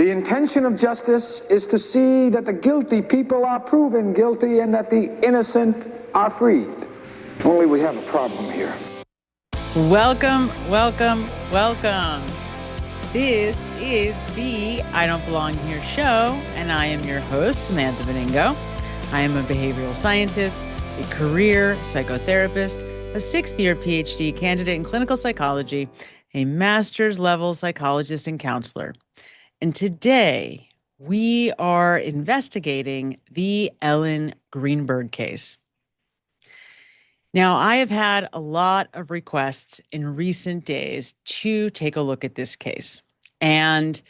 The intention of justice is to see that the guilty people are proven guilty and that the innocent are freed. Only we have a problem here. Welcome. This is the I Don't Belong Here show, and I am your host, Samantha Benigno. I am a behavioral scientist, a career psychotherapist, a sixth-year PhD candidate in clinical psychology, a master's level psychologist and counselor. And today, we are investigating the Ellen Greenberg case. Now, I have had a lot of requests in recent days to take a look at this case. And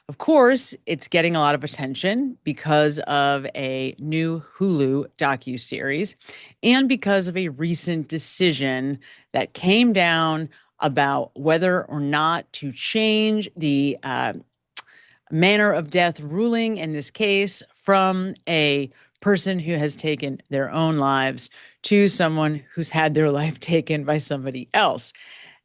of course, it's getting a lot of attention because of a new Hulu docuseries and because of a recent decision that came down about whether or not to change the manner of death ruling in this case from a person who has taken their own lives to someone who's had their life taken by somebody else.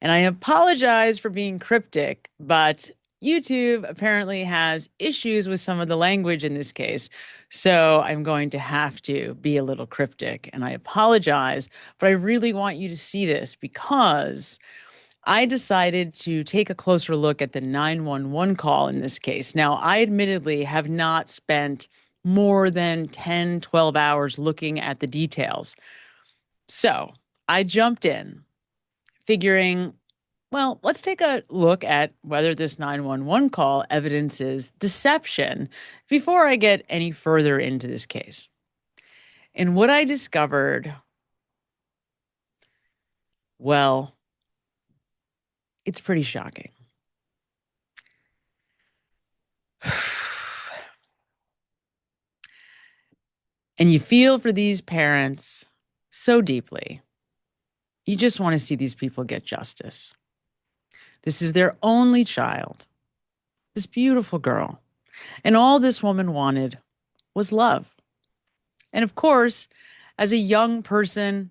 And I apologize for being cryptic, but YouTube apparently has issues with some of the language in this case. So I'm going to have to be a little cryptic, and I apologize, but I really want you to see this because I decided to take a closer look at the 911 call in this case. Now, I admittedly have not spent more than 10, 12 hours looking at the details. So I jumped in figuring, well, let's take a look at whether this 911 call evidences deception before I get any further into this case. And what I discovered, well, it's pretty shocking. And you feel for these parents so deeply. You just want to see these people get justice. This is their only child, this beautiful girl. And all this woman wanted was love. And of course, as a young person,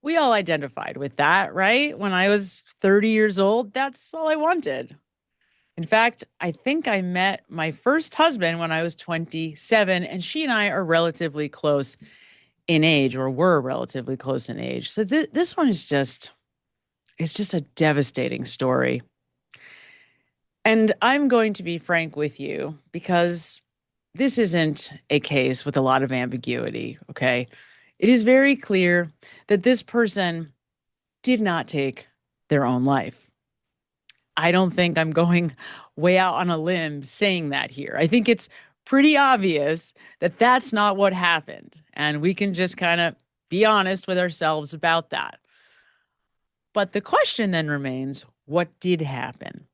we all identified with that, right? When I was 30 years old, that's all I wanted. In fact, I think I met my first husband when I was 27, and she and I are relatively close in age, or were relatively close in age. So this one is it's just a devastating story. And I'm going to be frank with you because this isn't a case with a lot of ambiguity, okay? It is very clear that this person did not take their own life. I don't think I'm going way out on a limb saying that here. I think it's pretty obvious that that's not what happened. And we can just kind of be honest with ourselves about that. But the question then remains, what did happen?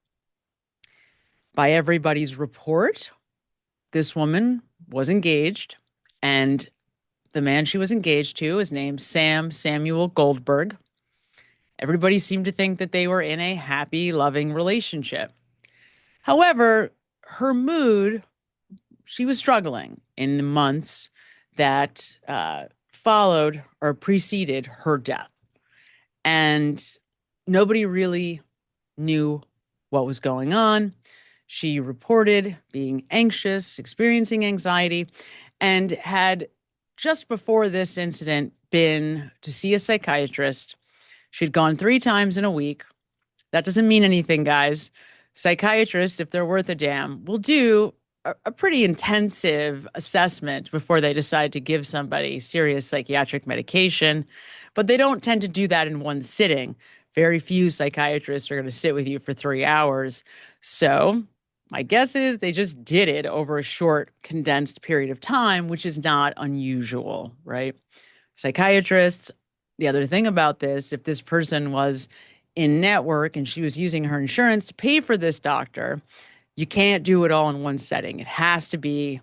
By everybody's report, this woman was engaged, and the man she was engaged to is named Samuel Goldberg. Everybody seemed to think that they were in a happy, loving relationship. However, her mood, she was struggling in the months that followed or preceded her death. And nobody really knew what was going on. She reported being anxious, experiencing anxiety, and had just before this incident been to see a psychiatrist. She'd gone 3 times in a week. That doesn't mean anything, guys. Psychiatrists, if they're worth a damn, will do a pretty intensive assessment before they decide to give somebody serious psychiatric medication. But they don't tend to do that in one sitting. Very few psychiatrists are going to sit with you for 3 hours. So my guess is they just did it over a short, condensed period of time, which is not unusual, right? Psychiatrists, the other thing about this, if this person was in network and she was using her insurance to pay for this doctor, you can't do it all in one setting. It has to be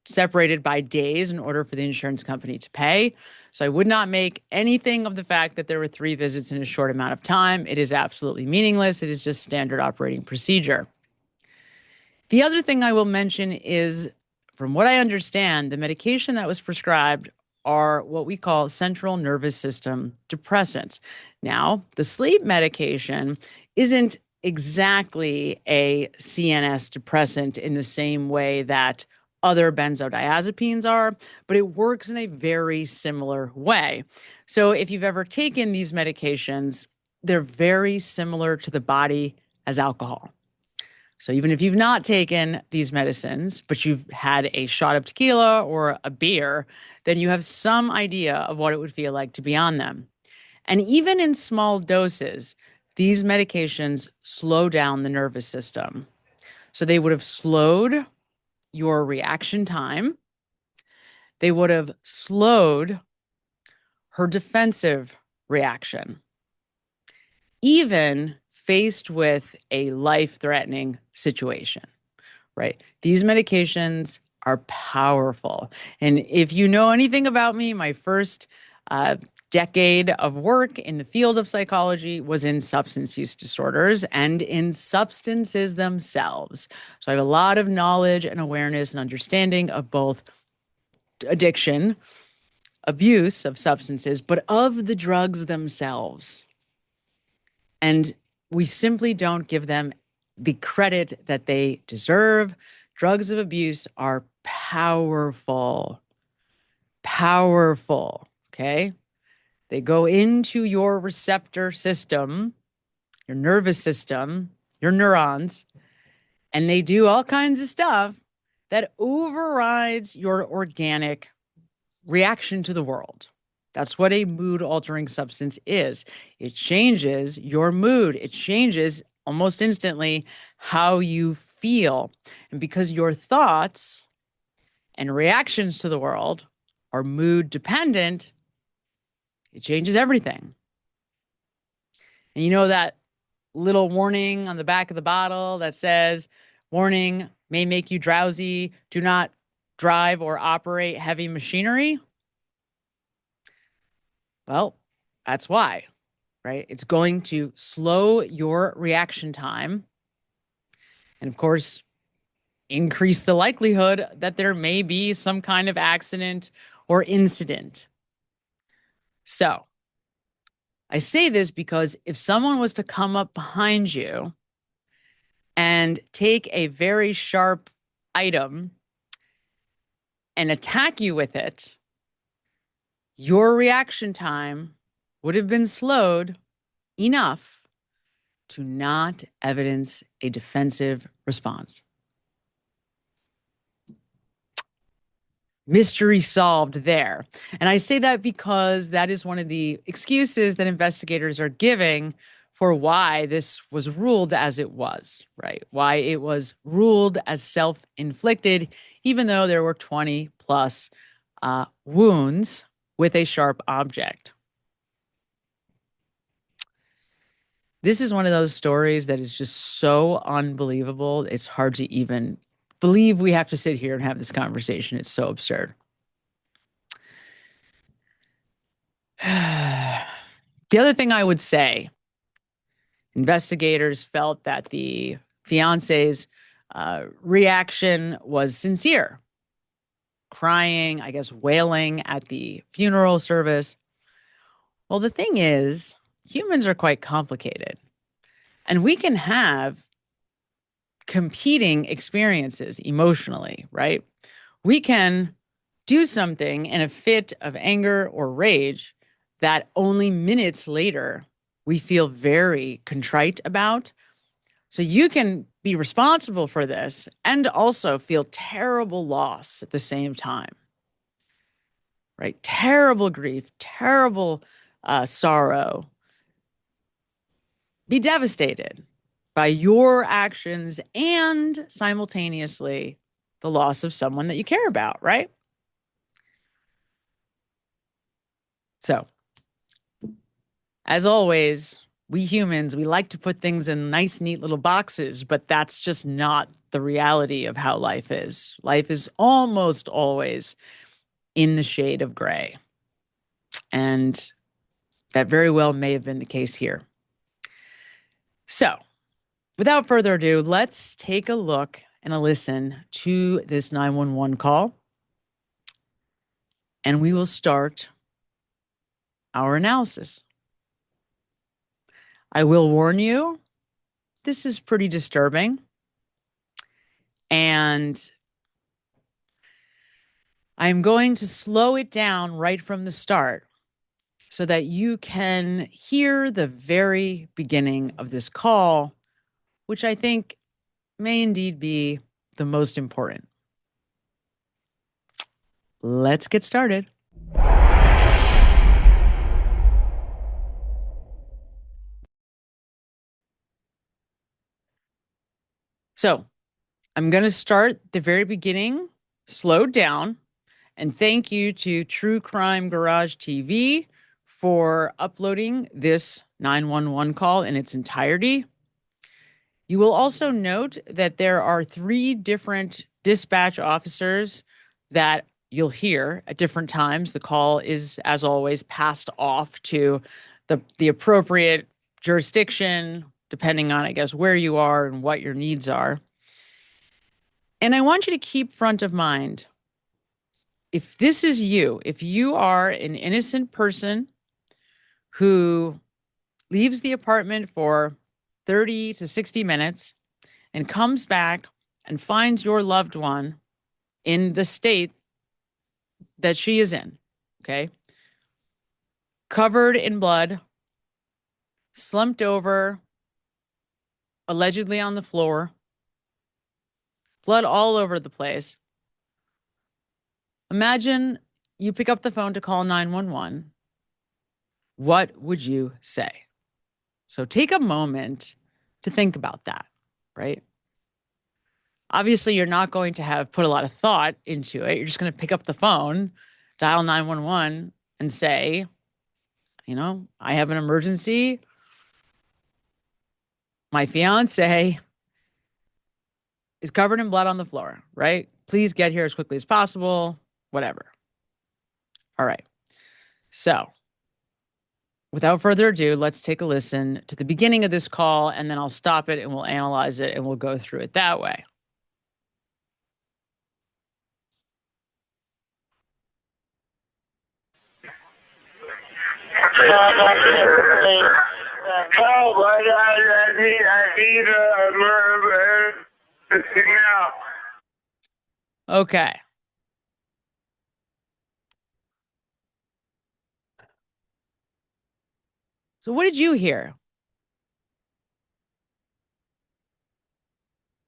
separated by days in order for the insurance company to pay. So I would not make anything of the fact that there were 3 visits in a short amount of time. It is absolutely meaningless. It is just standard operating procedure. The other thing I will mention is, from what I understand, the medication that was prescribed are what we call central nervous system depressants. Now, the sleep medication isn't exactly a CNS depressant in the same way that other benzodiazepines are, but it works in a very similar way. So if you've ever taken these medications, they're very similar to the body as alcohol. So even if you've not taken these medicines, but you've had a shot of tequila or a beer, then you have some idea of what it would feel like to be on them. And even in small doses, these medications slow down the nervous system. So they would have slowed your reaction time. They would have slowed her defensive reaction, even faced with a life-threatening situation, right? These medications are powerful. And if you know anything about me, my first decade of work in the field of psychology was in substance use disorders and in substances themselves. So I have a lot of knowledge and awareness and understanding of both addiction, abuse of substances, but of the drugs themselves. And we simply don't give them the credit that they deserve. Drugs of abuse are powerful, powerful, okay? They go into your receptor system, your nervous system, your neurons, and they do all kinds of stuff that overrides your organic reaction to the world. That's what a mood altering substance is. It changes your mood. It changes almost instantly how you feel. And because your thoughts and reactions to the world are mood dependent, it changes everything. And you know that little warning on the back of the bottle that says, warning may make you drowsy. Do not drive or operate heavy machinery. Well, that's why, right? It's going to slow your reaction time. And of course, increase the likelihood that there may be some kind of accident or incident. So I say this because if someone was to come up behind you and take a very sharp item and attack you with it, your reaction time would have been slowed enough to not evidence a defensive response. Mystery solved there. And I say that because that is one of the excuses that investigators are giving for why this was ruled as it was, right? Why it was ruled as self-inflicted, even though there were 20 plus wounds with a sharp object. This is one of those stories that is just so unbelievable. It's hard to even believe we have to sit here and have this conversation. It's so absurd. The other thing I would say, investigators felt that the fiance's reaction was sincere, crying, I guess, wailing at the funeral service. Well, the thing is, humans are quite complicated, and we can have competing experiences emotionally, right? We can do something in a fit of anger or rage that only minutes later we feel very contrite about. So you can be responsible for this and also feel terrible loss at the same time, right? Terrible grief, terrible sorrow. Be devastated by your actions and simultaneously the loss of someone that you care about, right? So, as always, we humans, we like to put things in nice, neat little boxes, but that's just not the reality of how life is. Life is almost always in the shade of gray. And that very well may have been the case here. So, without further ado, let's take a look and a listen to this 911 call. And we will start our analysis. I will warn you, this is pretty disturbing. And I'm going to slow it down right from the start so that you can hear the very beginning of this call, which I think may indeed be the most important. Let's get started. So I'm going to start the very beginning, slowed down, and thank you to True Crime Garage TV for uploading this 911 call in its entirety. You will also note that there are 3 different dispatch officers that you'll hear at different times. The call is, as always, passed off to the appropriate jurisdiction, depending on, I guess, where you are and what your needs are. And I want you to keep front of mind, if this is you, if you are an innocent person who leaves the apartment for 30 to 60 minutes and comes back and finds your loved one in the state that she is in, okay, covered in blood, slumped over, allegedly on the floor, blood all over the place. Imagine you pick up the phone to call 911. What would you say? So take a moment to think about that, right? Obviously, you're not going to have put a lot of thought into it. You're just going to pick up the phone, dial 911, and say, I have an emergency. My fiance is covered in blood on the floor, right? Please get here as quickly as possible, whatever. All right. So without further ado, let's take a listen to the beginning of this call, and then I'll stop it and we'll analyze it and we'll go through it that way. Help! I need a murder now. Okay. So what did you hear?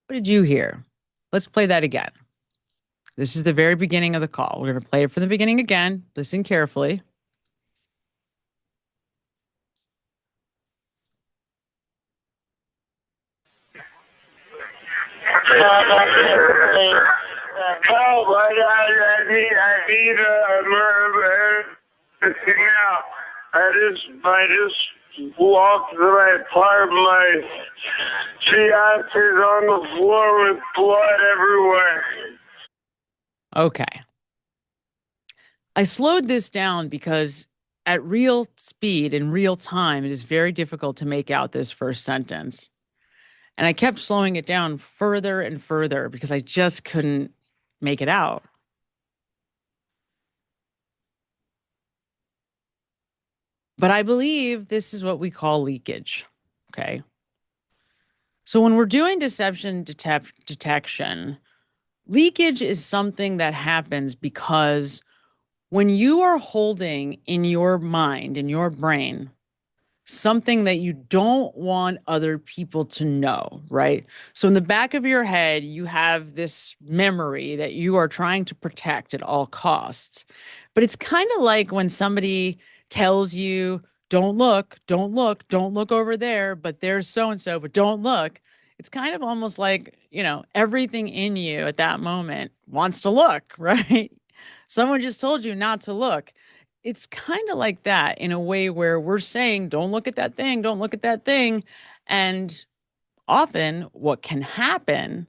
What did you hear? Let's play that again. This is the very beginning of the call. We're going to play it from the beginning again. Listen carefully. Help! I need a murder now. I just walked the right part. My fiance's on the floor with blood everywhere. Okay. I slowed this down because at real speed, in real time, it is very difficult to make out this first sentence. And I kept slowing it down further and further because I just couldn't make it out. But I believe this is what we call leakage, okay? So when we're doing deception detection, leakage is something that happens because when you are holding in your mind, in your brain, something that you don't want other people to know, right? So in the back of your head, you have this memory that you are trying to protect at all costs. But it's kind of like when somebody tells you, don't look over there, but there's so-and-so, but don't look. It's kind of almost like, everything in you at that moment wants to look, right? Someone just told you not to look. It's kind of like that in a way where we're saying, don't look at that thing, don't look at that thing. And often what can happen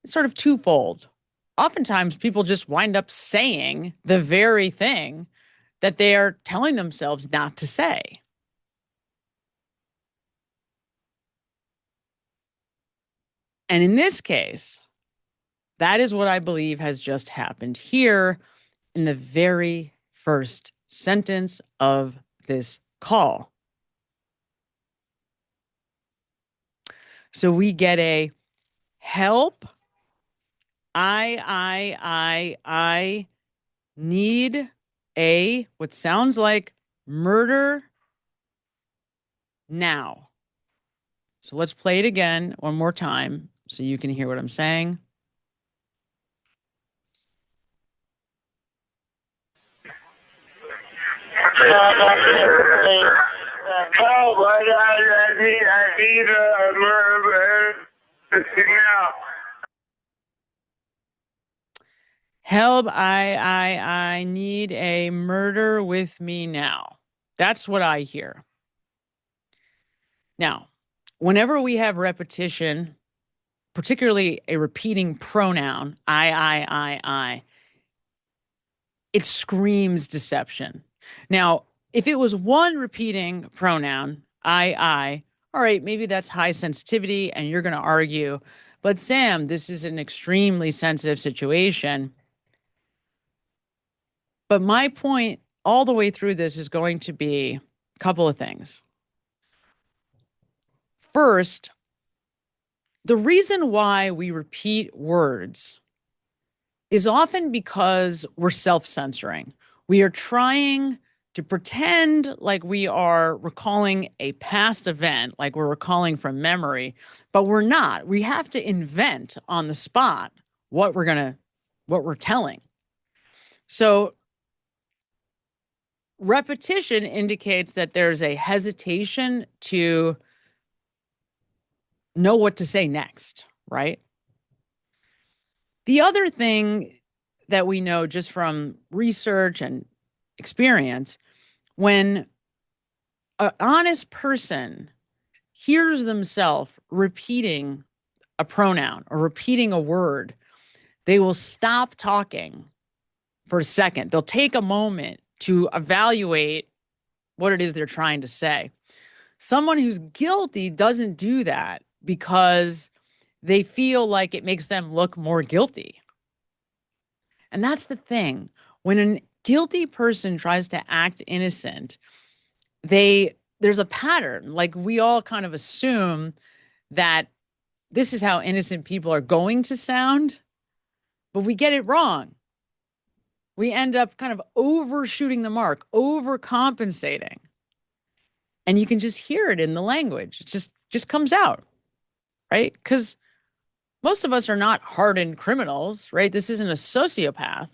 is sort of twofold. Oftentimes people just wind up saying the very thing that they are telling themselves not to say. And in this case, that is what I believe has just happened here in the very first sentence of this call. So we get a help. I need a what sounds like murder now. So let's play it again one more time so you can hear what I'm saying. Help! I need a murder now. Help, I need a murder with me now. That's what I hear. Now, whenever we have repetition, particularly a repeating pronoun, I, it screams deception. Now, if it was one repeating pronoun, I, all right, maybe that's high sensitivity and you're going to argue, but Sam, this is an extremely sensitive situation. But my point all the way through this is going to be a couple of things. First, the reason why we repeat words is often because we're self-censoring. We are trying to pretend like we are recalling a past event, like we're recalling from memory, but we're not. We have to invent on the spot what we're telling. So repetition indicates that there's a hesitation to know what to say next, right? The other thing that we know just from research and experience, when an honest person hears themselves repeating a pronoun or repeating a word, they will stop talking for a second. They'll take a moment to evaluate what it is they're trying to say. Someone who's guilty doesn't do that because they feel like it makes them look more guilty. And that's the thing. When a guilty person tries to act innocent, there's a pattern. Like we all kind of assume that this is how innocent people are going to sound, but we get it wrong. We end up kind of overshooting the mark, overcompensating. And you can just hear it in the language. It just comes out, right? Because most of us are not hardened criminals, right? This isn't a sociopath.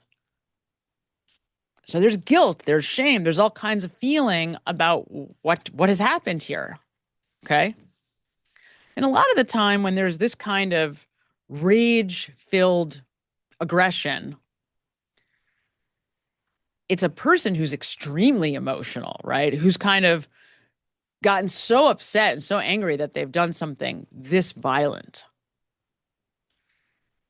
So there's guilt, there's shame, there's all kinds of feeling about what has happened here, okay? And a lot of the time when there's this kind of rage-filled aggression, it's a person who's extremely emotional, right? Who's kind of gotten so upset and so angry that they've done something this violent.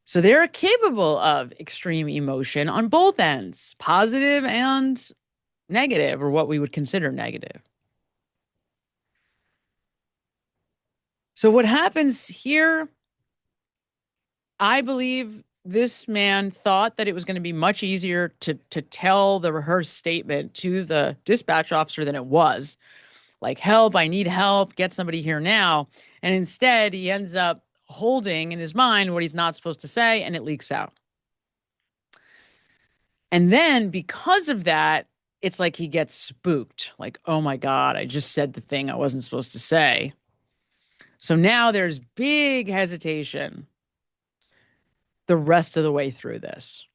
So they're capable of extreme emotion on both ends, positive and negative, or what we would consider negative. So what happens here, I believe this man thought that it was going to be much easier to tell the rehearsed statement to the dispatch officer than it was. Like, help, I need help, get somebody here now. And instead, he ends up holding in his mind what he's not supposed to say, and it leaks out. And then because of that, it's like he gets spooked. Like, oh my God, I just said the thing I wasn't supposed to say. So now there's big hesitation the rest of the way through this.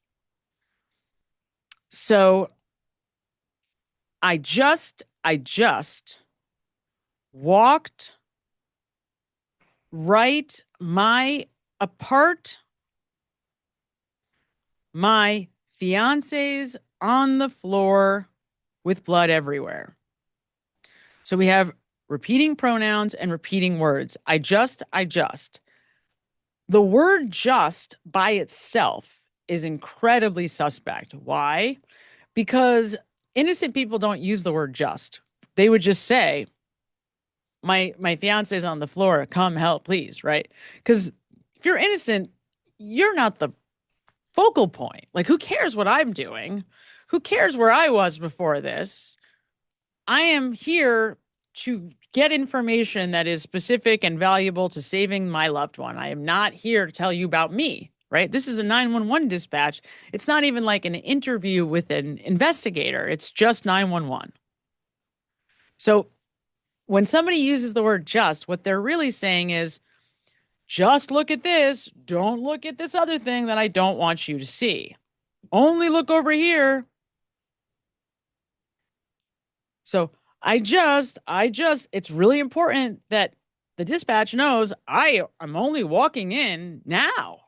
So I just walked right apart. My fiance's on the floor with blood everywhere. So we have repeating pronouns and repeating words. I just. The word just by itself is incredibly suspect. Why? Because innocent people don't use the word just. They would just say, my fiance's on the floor, come help, please, right? Because if you're innocent, you're not the focal point. Like, who cares what I'm doing? Who cares where I was before this? I am here to get information that is specific and valuable to saving my loved one. I am not here to tell you about me, right? This is the 911 dispatch. It's not even like an interview with an investigator. It's just 911. So when somebody uses the word just, what they're really saying is, just look at this. Don't look at this other thing that I don't want you to see. Only look over here. So it's really important that the dispatch knows I am only walking in now.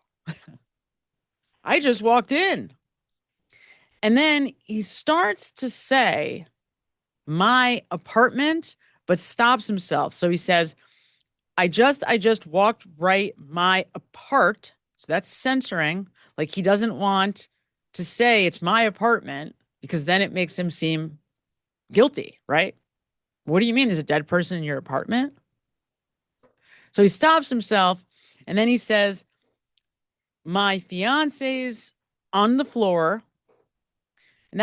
I just walked in. And then he starts to say, my apartment, but stops himself. So he says, I just walked right my apart. So that's censoring. Like he doesn't want to say it's my apartment because then it makes him seem guilty, right? What do you mean there's a dead person in your apartment? So he stops himself and then he says, my fiance's on the floor. And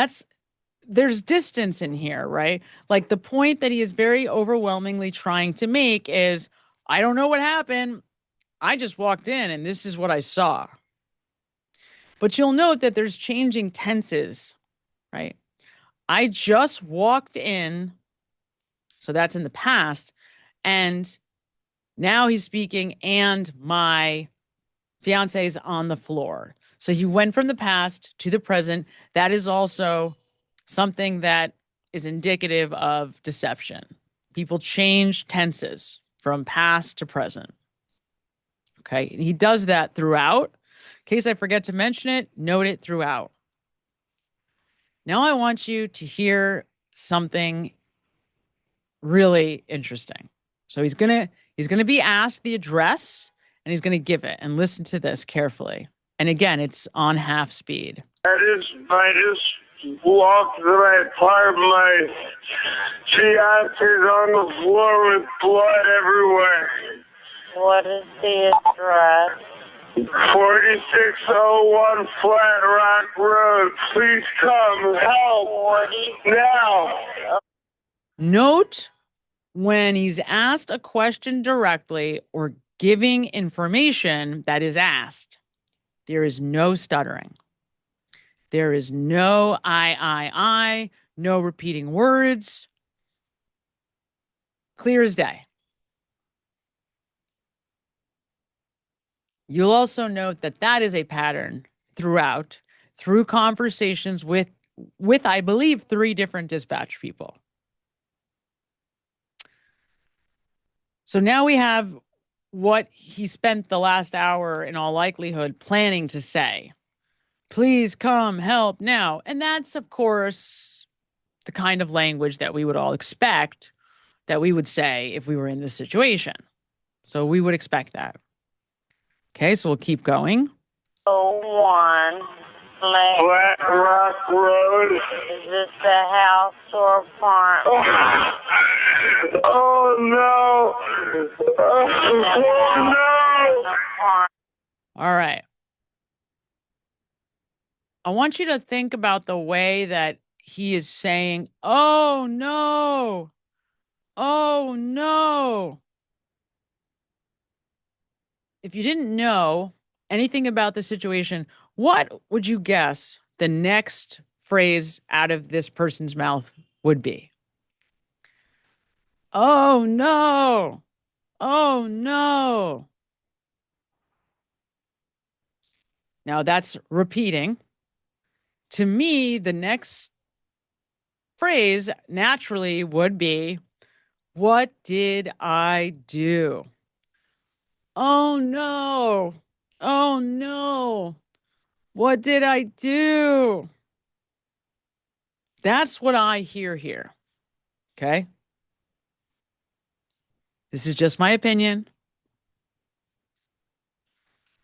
there's distance in here, right? Like the point that he is very overwhelmingly trying to make is, I don't know what happened. I just walked in and this is what I saw. But you'll note that there's changing tenses, right? I just walked in. So that's in the past. And now he's speaking and my fiance is on the floor. So he went from the past to the present. That is also something that is indicative of deception. People change tenses from past to present. Okay. He does that throughout. In case I forget to mention it, note it throughout. Now I want you to hear something really interesting. So he's going to be asked the address and he's going to give it, and listen to this carefully. And again, it's on half speed. I just walked right part. My fiance's on the floor with blood everywhere. What is the address? 4601 Flat Rock Road. Please come help now. Note when he's asked a question directly or giving information that is asked, there is no stuttering. There is no I, no repeating words. Clear as day. You'll also note that that is a pattern through conversations with, I believe, 3 different dispatch people. So now we have what he spent the last hour, in all likelihood, planning to say. Please come help now. And that's, of course, the kind of language that we would all expect that we would say if we were in this situation. So we would expect that. Okay, so we'll keep going. 01 Flat Rock Road. Is this the house or apartment? Oh no! Oh no! All right. I want you to think about the way that he is saying, oh no, oh no. If you didn't know anything about the situation, what would you guess the next phrase out of this person's mouth would be? Oh no, oh no. Now that's repeating. To me, the next phrase naturally would be, what did I do? Oh no. Oh no. What did I do? That's what I hear here. Okay? This is just my opinion.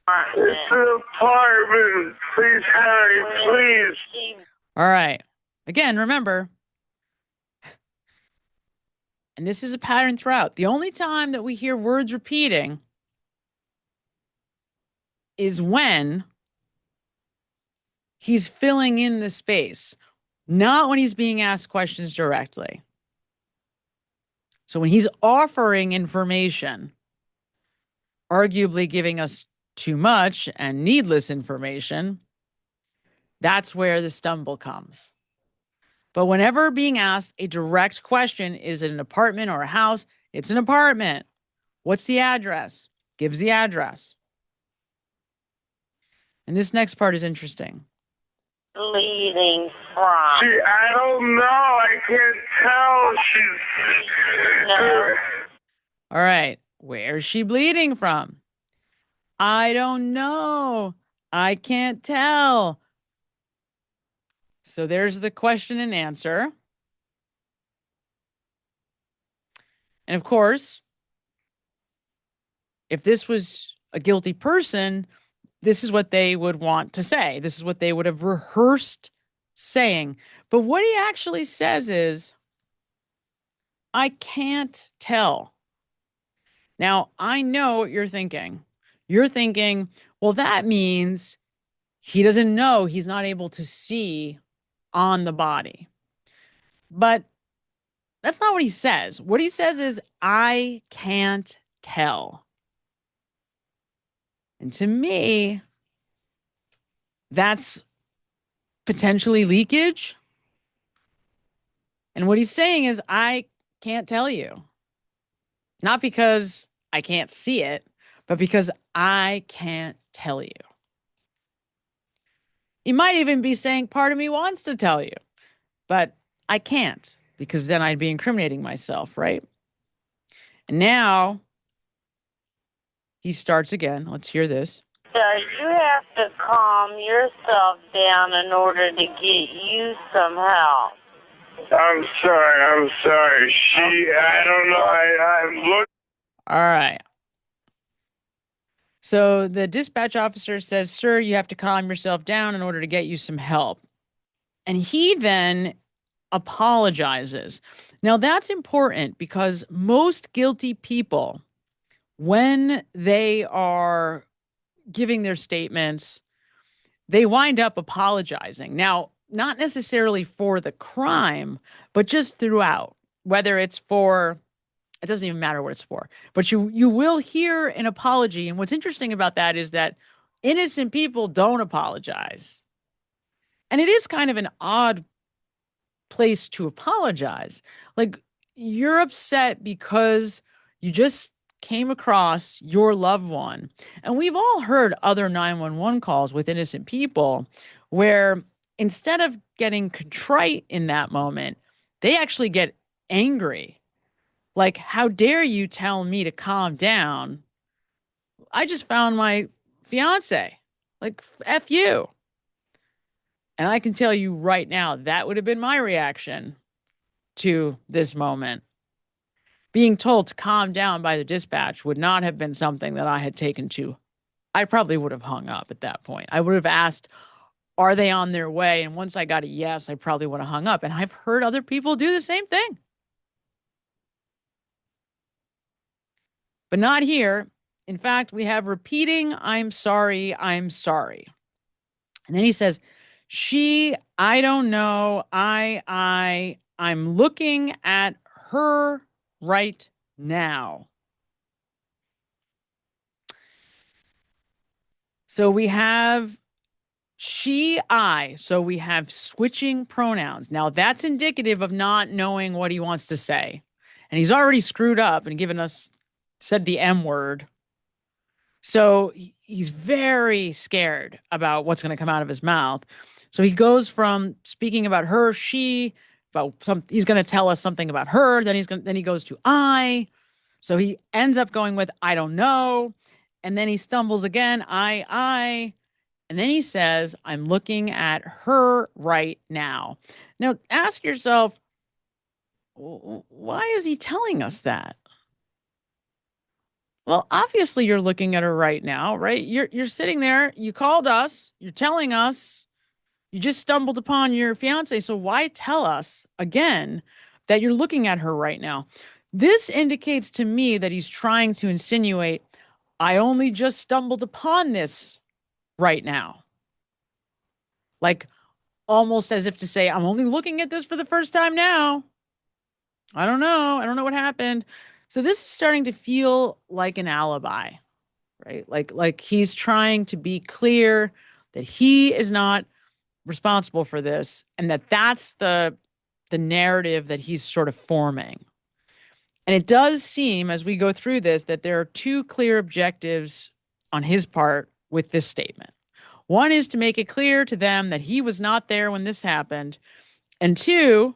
It's an apartment. Please hurry, please. All right. Again, remember, and this is a pattern throughout, the only time that we hear words repeating is when he's filling in the space, not when he's being asked questions directly. So when he's offering information, arguably giving us too much and needless information, that's where the stumble comes. But whenever being asked a direct question, is it an apartment or a house? It's an apartment. What's the address? Gives the address. And this next part is interesting. Bleeding from? See, I don't know. I can't tell. She's... No. All right. Where's she bleeding from? I don't know. I can't tell. So there's the question and answer. And of course, if this was a guilty person, this is what they would want to say. This is what they would have rehearsed saying. But what he actually says is, I can't tell. Now, I know what you're thinking. You're thinking, well, that means he doesn't know, he's not able to see on the body. But that's not what he says. What he says is, I can't tell. And to me, that's potentially leakage. And what he's saying is, I can't tell you. Not because I can't see it, but because I can't tell you. He might even be saying, part of me wants to tell you, but I can't, because then I'd be incriminating myself, right? And now he starts again. Let's hear this. So you have to calm yourself down in order to get you some help. I'm sorry. I don't know. I'm looking. All right. So the dispatch officer says, sir, you have to calm yourself down in order to get you some help. And he then apologizes. Now, that's important because most guilty people, when they are giving their statements, they wind up apologizing. Now, not necessarily for the crime, but just throughout, whether it's for, it doesn't even matter what it's for, but you will hear an apology. And what's interesting about that is that innocent people don't apologize. And it is kind of an odd place to apologize. Like, you're upset because you just came across your loved one. And we've all heard other 911 calls with innocent people where instead of getting contrite in that moment, they actually get angry. Like, how dare you tell me to calm down? I just found my fiance. Like, F you. And I can tell you right now, that would have been my reaction to this moment. Being told to calm down by the dispatch would not have been something that I had taken to. I probably would have hung up at that point. I would have asked, are they on their way? And once I got a yes, I probably would have hung up. And I've heard other people do the same thing. But not here. In fact, we have repeating, I'm sorry, I'm sorry. And then he says, I don't know, I'm looking at her right now. So we have she, I. So we have switching pronouns. Now that's indicative of not knowing what he wants to say. And he's already screwed up and said the M word. So he's very scared about what's going to come out of his mouth. So he goes from speaking about her, she, he's going to tell us something about her. Then he goes to I. So he ends up going with, I don't know. And then he stumbles again, I. And then he says, I'm looking at her right now. Now ask yourself, why is he telling us that? Well, obviously you're looking at her right now, right? You're sitting there, you called us, you're telling us, you just stumbled upon your fiance. So why tell us again that you're looking at her right now? This indicates to me that he's trying to insinuate, I only just stumbled upon this right now. Like almost as if to say, I'm only looking at this for the first time now. I don't know. I don't know what happened. So this is starting to feel like an alibi, right? Like he's trying to be clear that he is not responsible for this and that that's the narrative that he's sort of forming. And it does seem as we go through this that there are two clear objectives on his part with this statement. One is to make it clear to them that he was not there when this happened. And two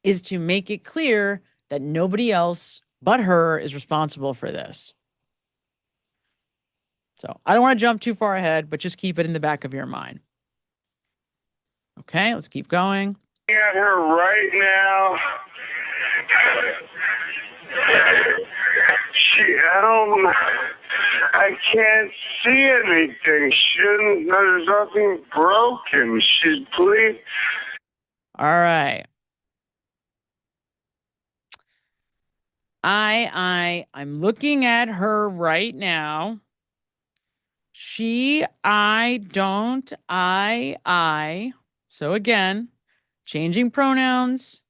is to make it clear that nobody else but her is responsible for this. So I don't want to jump too far ahead, but just keep it in the back of your mind. Okay, let's keep going. At her right now. I can't see anything. There's nothing broken. She's bleeding. All right. I'm looking at her right now. She, I, don't, I. So again, changing pronouns,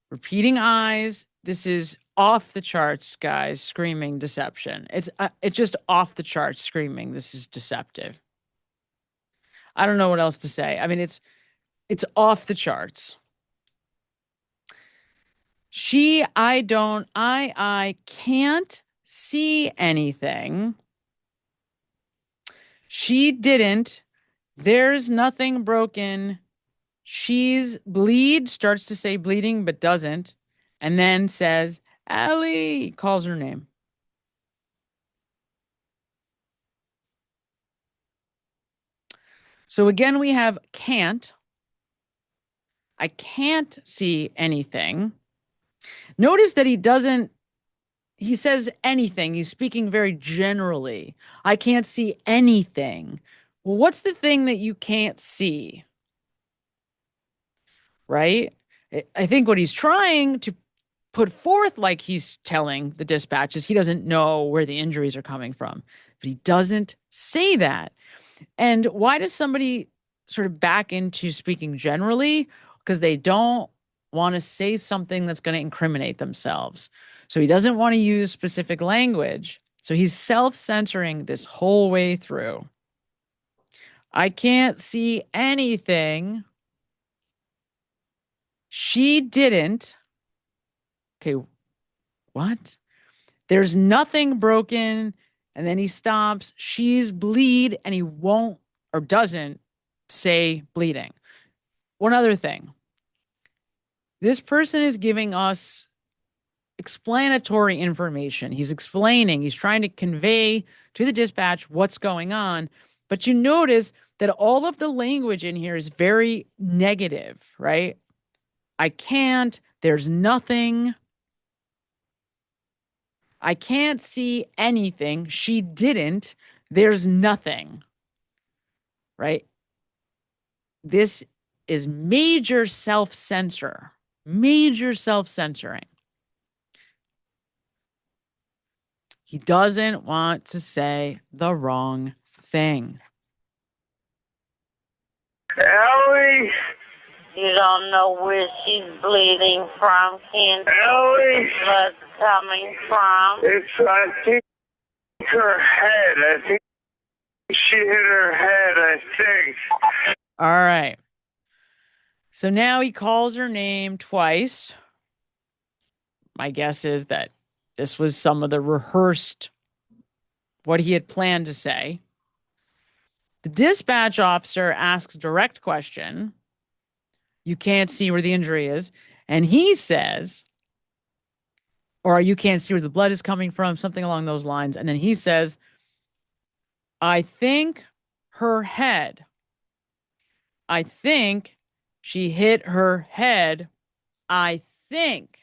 repeating I's. This is off the charts, guys, screaming deception. It's just off the charts screaming. This is deceptive. I don't know what else to say. I mean, it's off the charts. She, I, don't, I can't see anything. She didn't. There's nothing broken. She's starts to say bleeding, but doesn't. And then says, Allie, calls her name. So again, we have can't. I can't see anything. Notice that he says anything. He's speaking very generally. I can't see anything. Well, what's the thing that you can't see? Right? I think what he's trying to put forth, like he's telling the dispatch, is he doesn't know where the injuries are coming from. But he doesn't say that. And why does somebody sort of back into speaking generally? Because they don't want to say something that's going to incriminate themselves. So he doesn't want to use specific language. So he's self-censoring this whole way through. I can't see anything. She didn't. Okay, what? There's nothing broken. And then he stops. She's bleed, and he won't or doesn't say bleeding. One other thing. This person is giving us explanatory information. He's explaining, he's trying to convey to the dispatch what's going on. But you notice that all of the language in here is very negative, right? I can't, there's nothing. I can't see anything. She didn't. There's nothing. Right? This is major self-censor. Major self-censoring. He doesn't want to say the wrong thing. Ellie! You don't know where she's bleeding from, can't Ellie! what's coming from. I think her head. I think she hit her head, I think. All right. So now he calls her name twice. My guess is that this was some of the rehearsed, what he had planned to say. The dispatch officer asks a direct question. You can't see where the injury is. And he says, or you can't see where the blood is coming from, something along those lines. And then he says, I think her head. I think she hit her head. I think.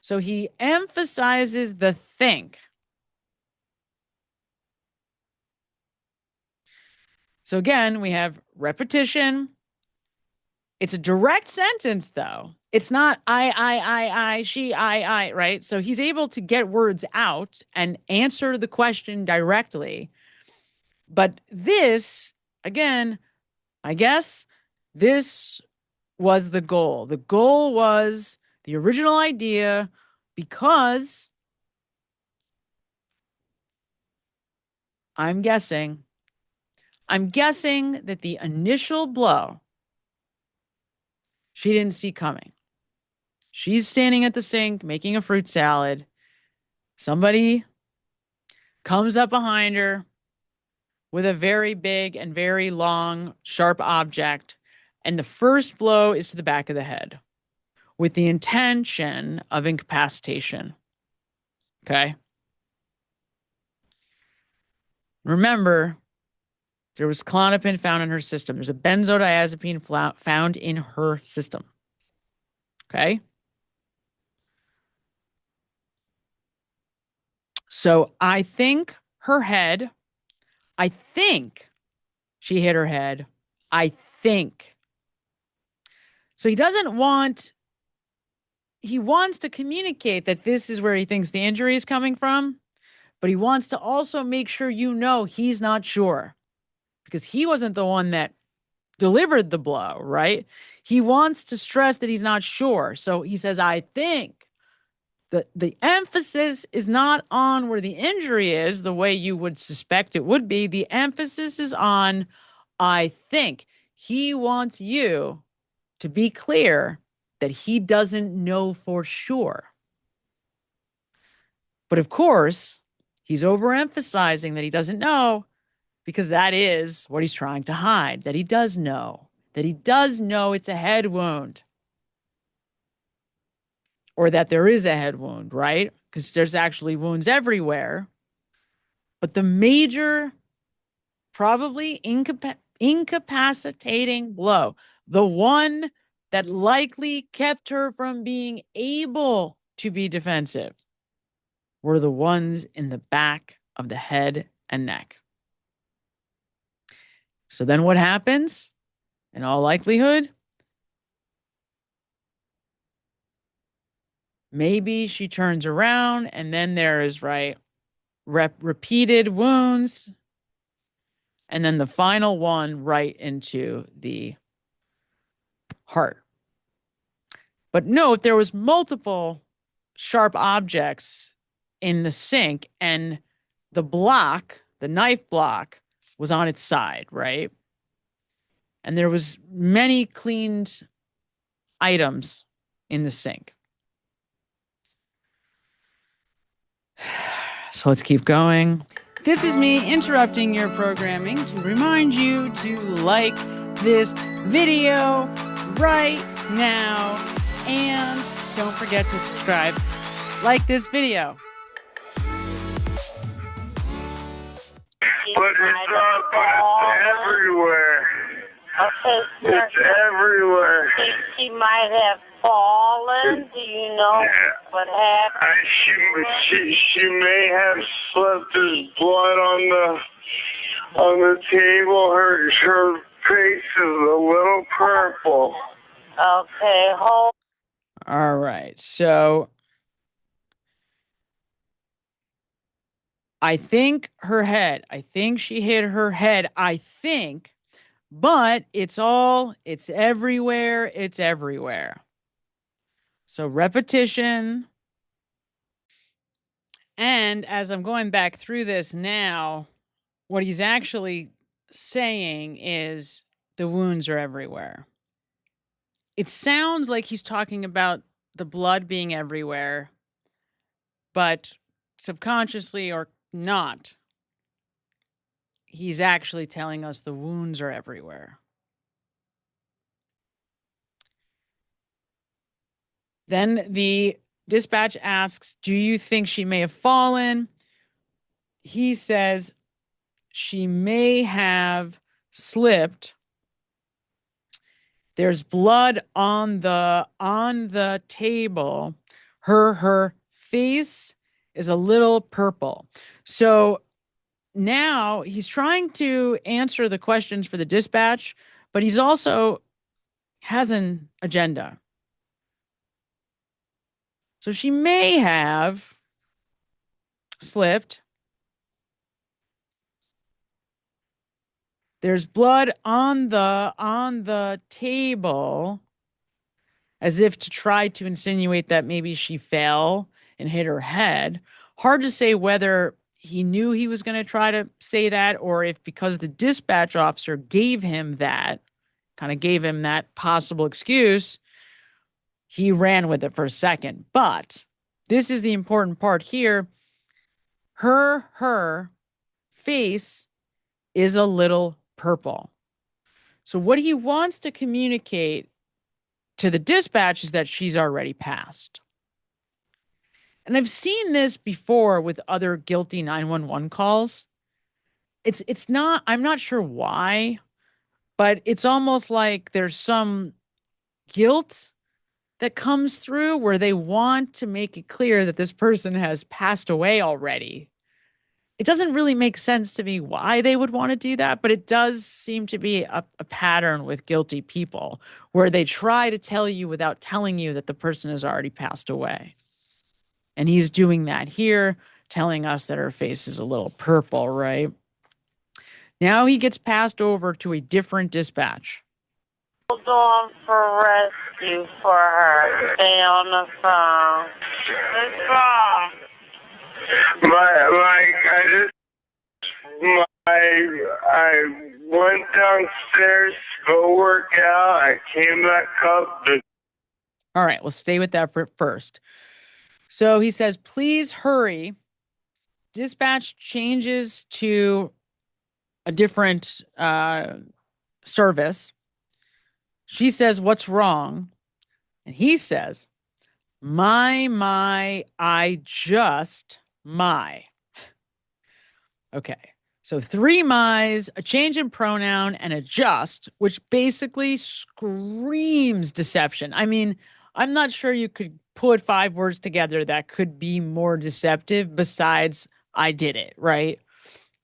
So he emphasizes the think. So again, we have repetition. It's a direct sentence, though. It's not I, she, I, right? So he's able to get words out and answer the question directly. But this, again, I guess this was the goal. The goal was, the original idea, because I'm guessing that the initial blow she didn't see coming. She's standing at the sink making a fruit salad. Somebody comes up behind her with a very big and very long, sharp object, and the first blow is to the back of the head with the intention of incapacitation. Okay? Remember, there was Klonopin found in her system. There's a benzodiazepine found in her system. Okay? So I think she hit her head. I think. So he wants to communicate that this is where he thinks the injury is coming from, but he wants to also make sure he's not sure, because he wasn't the one that delivered the blow, right? He wants to stress that he's not sure. So he says, I think. The emphasis is not on where the injury is, the way you would suspect it would be. The emphasis is on, I think. He wants you to be clear that he doesn't know for sure. But of course, he's overemphasizing that he doesn't know, because that is what he's trying to hide, that he does know it's a head wound. Or that there is a head wound, right? Because there's actually wounds everywhere. But the major, probably incapacitating blow, the one that likely kept her from being able to be defensive, were the ones in the back of the head and neck. So then what happens? In all likelihood, maybe she turns around and then there is, repeated wounds. And then the final one right into the heart. But note, there was multiple sharp objects in the sink, and the knife block, was on its side, right? And there was many cleaned items in the sink. So let's keep going. This is me interrupting your programming to remind you to like this video right now. And don't forget to subscribe. Like this video. But it's everywhere. Okay, sir. It's everywhere. She might have fallen. Do you know what happened? She may have slipped. There's blood on the table. Her face is a little purple. Okay, hold. All right. So I think her head. I think she hit her head. I think. But it's everywhere. It's everywhere. So repetition. And as I'm going back through this now, what he's actually saying is the wounds are everywhere. It sounds like he's talking about the blood being everywhere, but subconsciously or not, he's actually telling us the wounds are everywhere. Then the dispatch asks, do you think she may have fallen? He says she may have slipped. There's blood on the table. Her face is a little purple. So now he's trying to answer the questions for the dispatch, but he's also has an agenda. So she may have slipped. There's blood on the table. as if to try to insinuate that maybe she fell and hit her head. Hard to say whether he knew he was going to try to say that, or if because the dispatch officer gave him that, kind of gave him that possible excuse, he ran with it for a second. But this is the important part here. Her face is a little purple. So what he wants to communicate to the dispatch is that she's already passed. And I've seen this before with other guilty 911 calls. It's not, I'm not sure why, but it's almost like there's some guilt that comes through where they want to make it clear that this person has passed away already. It doesn't really make sense to me why they would want to do that, but it does seem to be a pattern with guilty people where they try to tell you without telling you that the person has already passed away. And he's doing that here, telling us that her face is a little purple, right? Now he gets passed over to a different dispatch. Hold on for rescue for her. Stay on the phone. I went downstairs to go work out. I came back up. All right, we'll stay with that for first. So he says, please hurry. Dispatch changes to a different service. She says, what's wrong? And he says, my, my. Okay. So 3 my's, a change in pronoun, and a just, which basically screams deception. I mean, I'm not sure you could put 5 words together that could be more deceptive besides I did it, right?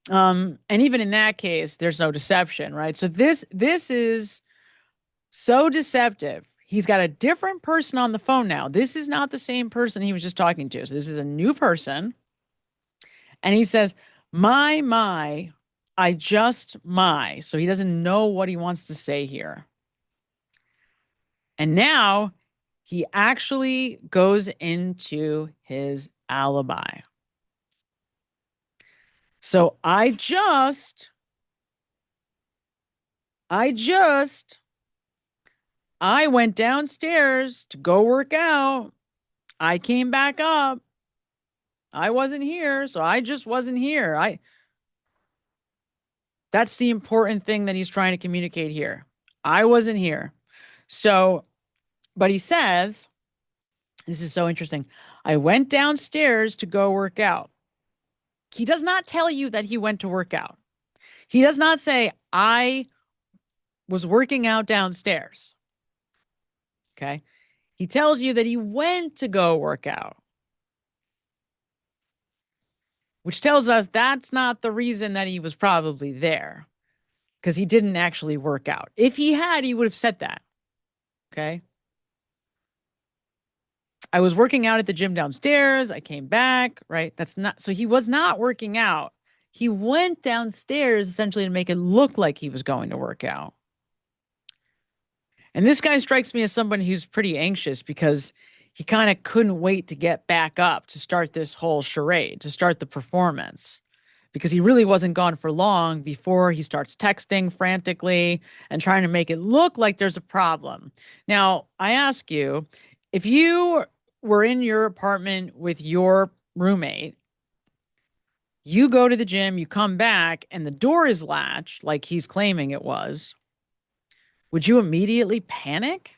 And even in that case, there's no deception, right? So this is so deceptive. He's got a different person on the phone now. This is not the same person he was just talking to. So this is a new person. And he says, my, I just my. So he doesn't know what he wants to say here. And now he actually goes into his alibi. So I went downstairs to go work out. I came back up. I wasn't here, so I just wasn't here. That's the important thing that he's trying to communicate here. I wasn't here. So, but he says, this is so interesting. I went downstairs to go work out. He does not tell you that he went to work out. He does not say, I was working out downstairs. Okay. He tells you that he went to go work out, which tells us that's not the reason that he was probably there, because he didn't actually work out. If he had, he would have said that. Okay. I was working out at the gym downstairs. I came back, right? That's not, so he was not working out. He went downstairs essentially to make it look like he was going to work out. And this guy strikes me as someone who's pretty anxious because he kind of couldn't wait to get back up to start this whole charade, to start the performance, because he really wasn't gone for long before he starts texting frantically and trying to make it look like there's a problem. Now, I ask you, if you were in your apartment with your roommate, you go to the gym, you come back, and the door is latched like he's claiming it was, would you immediately panic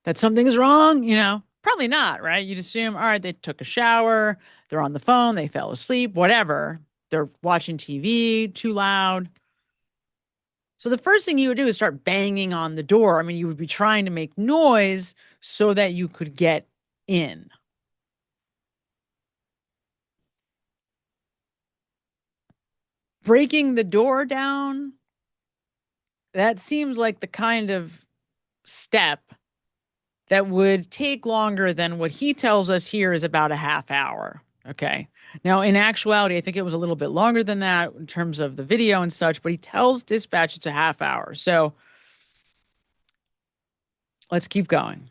that something is wrong? You know, probably not, right? You'd assume, all right, they took a shower, they're on the phone, they fell asleep, whatever. They're watching TV too loud. So the first thing you would do is start banging on the door. I mean, you would be trying to make noise so that you could get in. Breaking the door down, that seems like the kind of step that would take longer than what he tells us here is about a half hour. Okay. Now, in actuality, I think it was a little bit longer than that in terms of the video and such, but he tells dispatch it's a half hour. So let's keep going.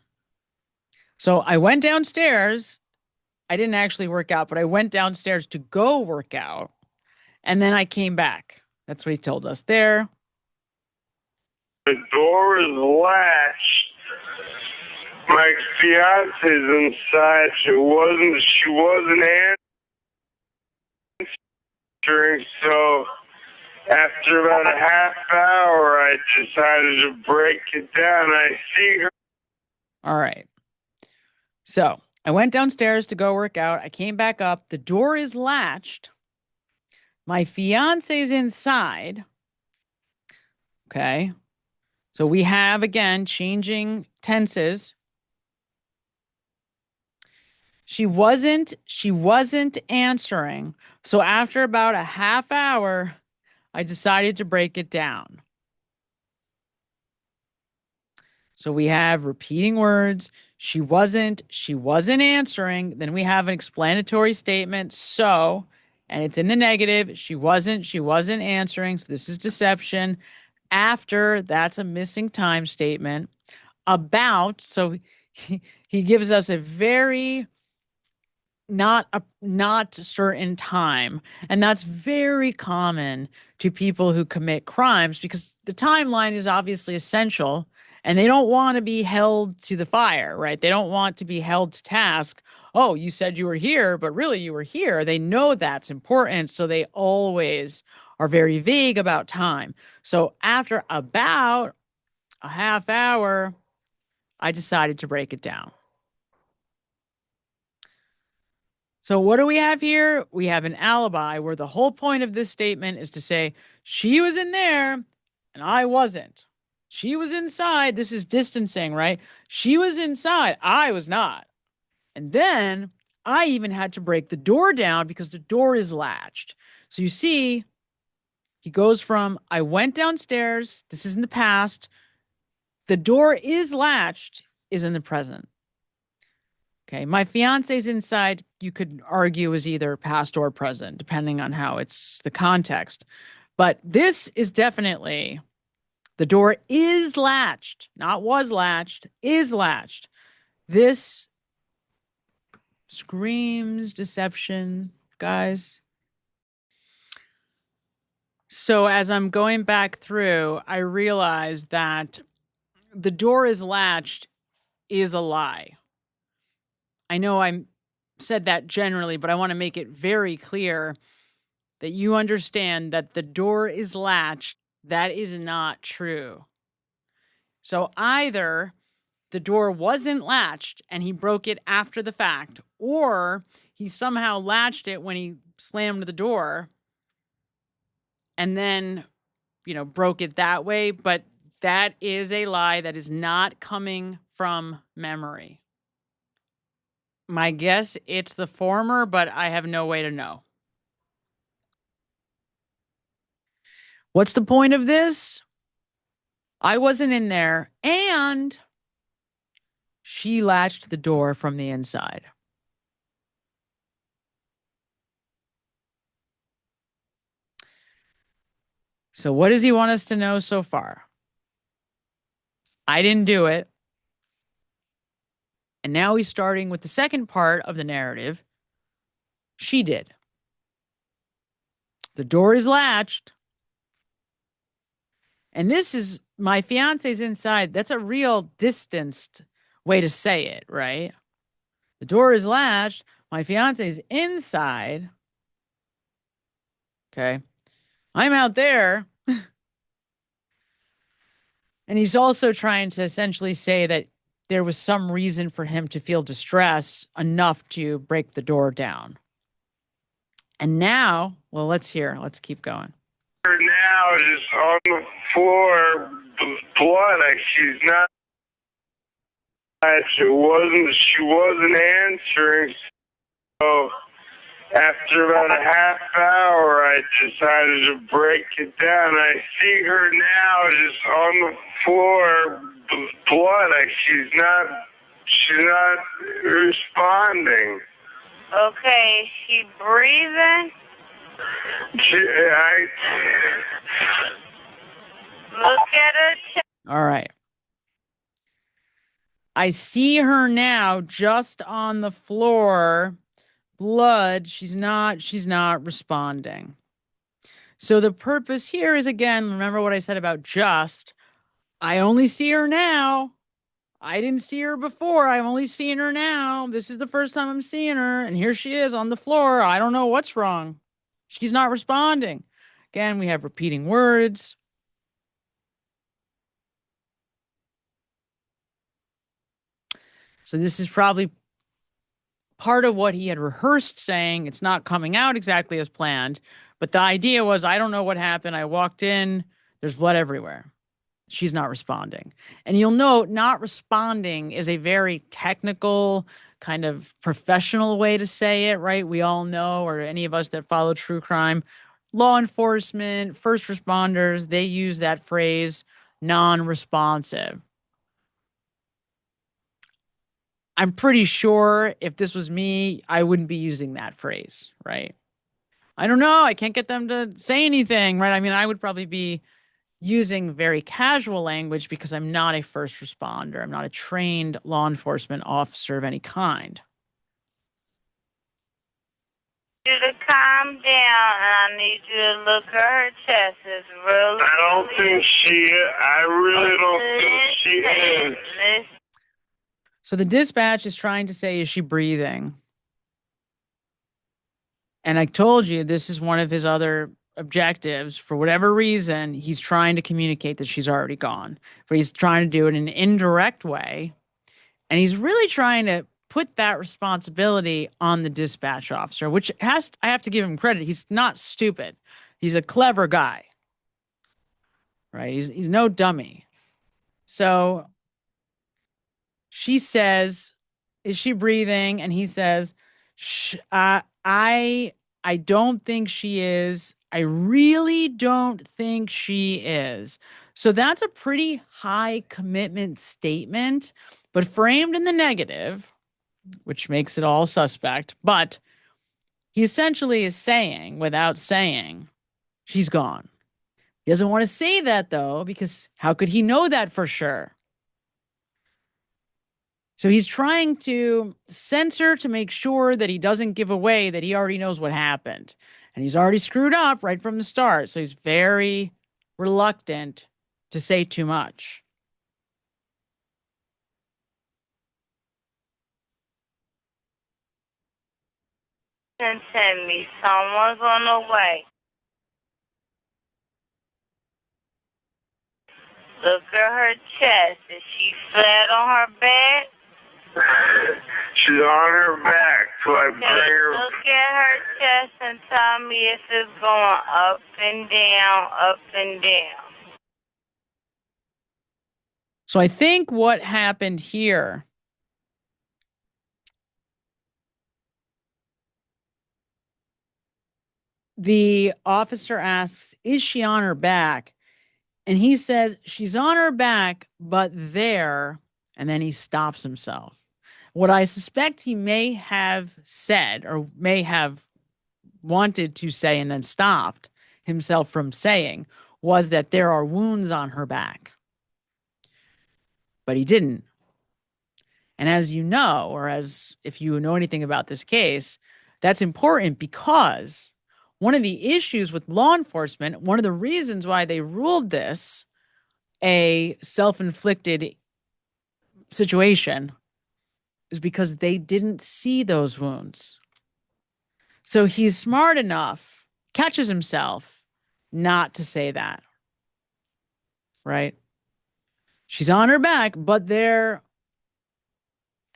So I went downstairs. I didn't actually work out, but I went downstairs to go work out. And then I came back. That's what he told us there. The door is latched. My fiance's inside. She wasn't answering, so after about a half hour, I decided to break it down. I see her. All right. So I went downstairs to go work out. I came back up. The door is latched. My fiance's inside. Okay. So we have, again, changing tenses. She wasn't answering. So after about a half hour, I decided to break it down. So we have repeating words. She wasn't answering. Then we have an explanatory statement. So, and it's in the negative. She wasn't answering. So this is deception. After, that's a missing time statement. About, so he gives us a very not certain time. And that's very common to people who commit crimes because the timeline is obviously essential and they don't want to be held to the fire, right? They don't want to be held to task. Oh, you said you were here, but really you were here. They know that's important. So they always are very vague about time. So after about a half hour, I decided to break it down. So what do we have here? We have an alibi where the whole point of this statement is to say she was in there and I wasn't. She was inside. This is distancing, right? She was inside. I was not. And then I even had to break the door down because the door is latched. So you see, he goes from I went downstairs. This is in the past. The door is latched is in the present. Okay, my fiance's inside, you could argue is either past or present, depending on how it's the context. But this is definitely, the door is latched, not was latched, is latched. This screams deception, guys. So as I'm going back through, I realize that the door is latched is a lie. I know I said that generally, but I want to make it very clear that you understand that the door is latched. That is not true. So either the door wasn't latched and he broke it after the fact, or he somehow latched it when he slammed the door and then, broke it that way. But that is a lie that is not coming from memory. My guess, it's the former, but I have no way to know. What's the point of this? I wasn't in there, and she latched the door from the inside. So what does he want us to know so far? I didn't do it. And now he's starting with the second part of the narrative. She did. The door is latched. And this is my fiance's inside. That's a real distanced way to say it, right? The door is latched. My fiance's inside. Okay. I'm out there. And he's also trying to essentially say that there was some reason for him to feel distress enough to break the door down. And now, well, let's keep going. Her now just on the floor, blood. Like she's not. She wasn't answering. So after about a half hour, I decided to break it down. I see her now just on the floor, blood. Like she's not responding. Okay, is she breathing? Look at her. All right. I see her now just on the floor. Blood. She's not responding. So the purpose here is, again, remember what I said about just. I only see her now. I didn't see her before. I'm only seeing her now. This is the first time I'm seeing her. And here she is on the floor. I don't know what's wrong. She's not responding. Again, we have repeating words. So this is probably part of what he had rehearsed saying. It's not coming out exactly as planned. But the idea was, I don't know what happened. I walked in. There's blood everywhere. She's not responding. And you'll note not responding is a very technical, kind of professional way to say it, right? We all know, or any of us that follow true crime, law enforcement, first responders, they use that phrase, non-responsive. I'm pretty sure if this was me, I wouldn't be using that phrase, right? I don't know. I can't get them to say anything, right? I mean, I would probably be using very casual language because I'm not a first responder. I'm not a trained law enforcement officer of any kind. You to calm down, and I need you to look at her chest. It's really. I don't think I really don't think she is. So the dispatch is trying to say, is she breathing? And I told you this is one of his other objectives. For whatever reason, he's trying to communicate that she's already gone, but he's trying to do it in an indirect way. And he's really trying to put that responsibility on the dispatch officer, which I have to give him credit. He's not stupid. He's a clever guy, right? He's no dummy. So she says, is she breathing? And he says, I don't think she is. I really don't think she is. So that's a pretty high commitment statement, but framed in the negative, which makes it all suspect. But he essentially is saying, without saying, she's gone. He doesn't want to say that, though, because how could he know that for sure? So he's trying to censor to make sure that he doesn't give away that he already knows what happened. And he's already screwed up right from the start. So he's very reluctant to say too much. And send me, someone's on the way. Look at her chest. Is she flat on her back? She's on her back, so I bring her. Look at her chest and tell me if it's going up and down, up and down. So I think what happened here the officer asks, is she on her back? And he says, she's on her back, but there, and then he stops himself. What I suspect he may have said or may have wanted to say and then stopped himself from saying was that there are wounds on her back. But he didn't. And as you know, or as if you know anything about this case, that's important because one of the issues with law enforcement, one of the reasons why they ruled this a self-inflicted situation is because they didn't see those wounds. So he's smart enough, catches himself not to say that, right? She's on her back, but there,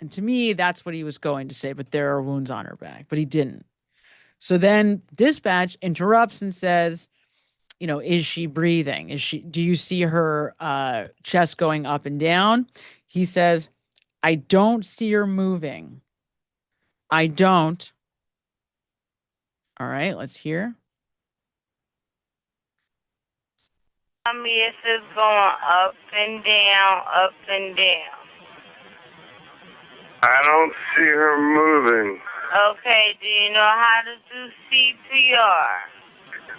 and to me, that's what he was going to say, but there are wounds on her back, but he didn't. So then dispatch interrupts and says, you know, is she breathing? Do you see her chest going up and down? He says, I don't see her moving. I don't. All right, let's hear. Tell me if it's going up and down, up and down. I don't see her moving. Okay, do you know how to do CPR?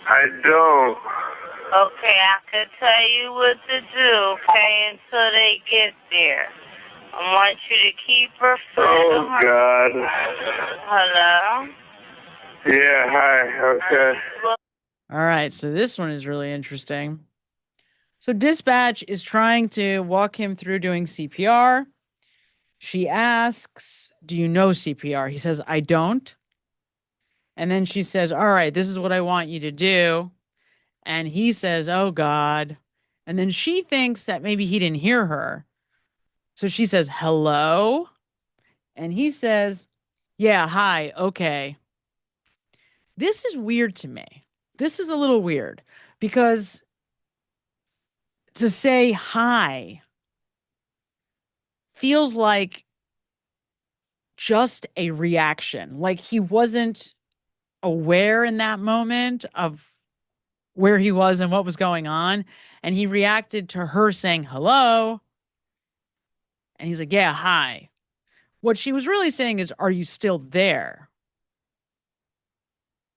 I don't. Okay, I could tell you what to do, okay, until they get there. I want super fed Oh, on her. God. Hello? Yeah, hi. Okay. All right, so this one is really interesting. So dispatch is trying to walk him through doing CPR. She asks, "Do you know CPR?" He says, "I don't." And then she says, "All right, this is what I want you to do." And he says, "Oh, God." And then she thinks that maybe he didn't hear her. So she says, "Hello?" And he says, "Yeah, hi, okay." This is weird to me. This is a little weird because to say hi feels like just a reaction. Like he wasn't aware in that moment of where he was and what was going on. And he reacted to her saying hello. And he's like, "Yeah, hi." What she was really saying is, "Are you still there?"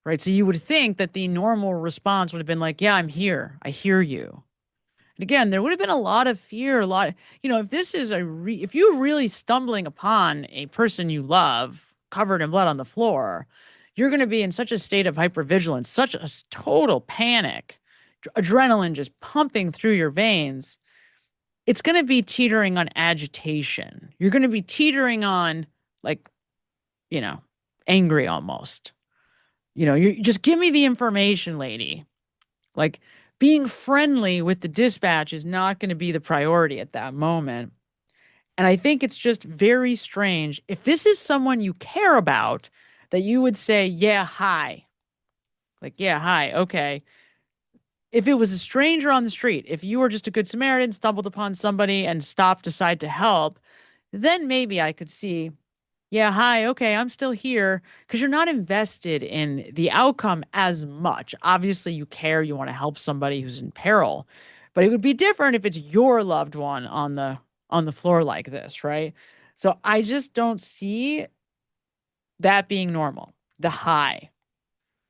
Right. So you would think that the normal response would have been like, "Yeah, I'm here. I hear you." And again, there would have been a lot of fear, a lot, if this is if you're really stumbling upon a person you love covered in blood on the floor, you're going to be in such a state of hypervigilance, such a total panic, adrenaline just pumping through your veins. It's going to be teetering on agitation. You're going to be teetering on like, you know, angry almost. You just give me the information, lady. Like being friendly with the dispatch is not going to be the priority at that moment. And I think it's just very strange. If this is someone you care about, that you would say, "Yeah, hi." Like, "Yeah, hi. Okay." If it was a stranger on the street, if you were just a good Samaritan, stumbled upon somebody and stopped, decide to help, then maybe I could see, "Yeah, hi. Okay, I'm still here." Because you're not invested in the outcome as much. Obviously, you care. You want to help somebody who's in peril, but it would be different if it's your loved one on the floor like this, right? So I just don't see that being normal. The hi,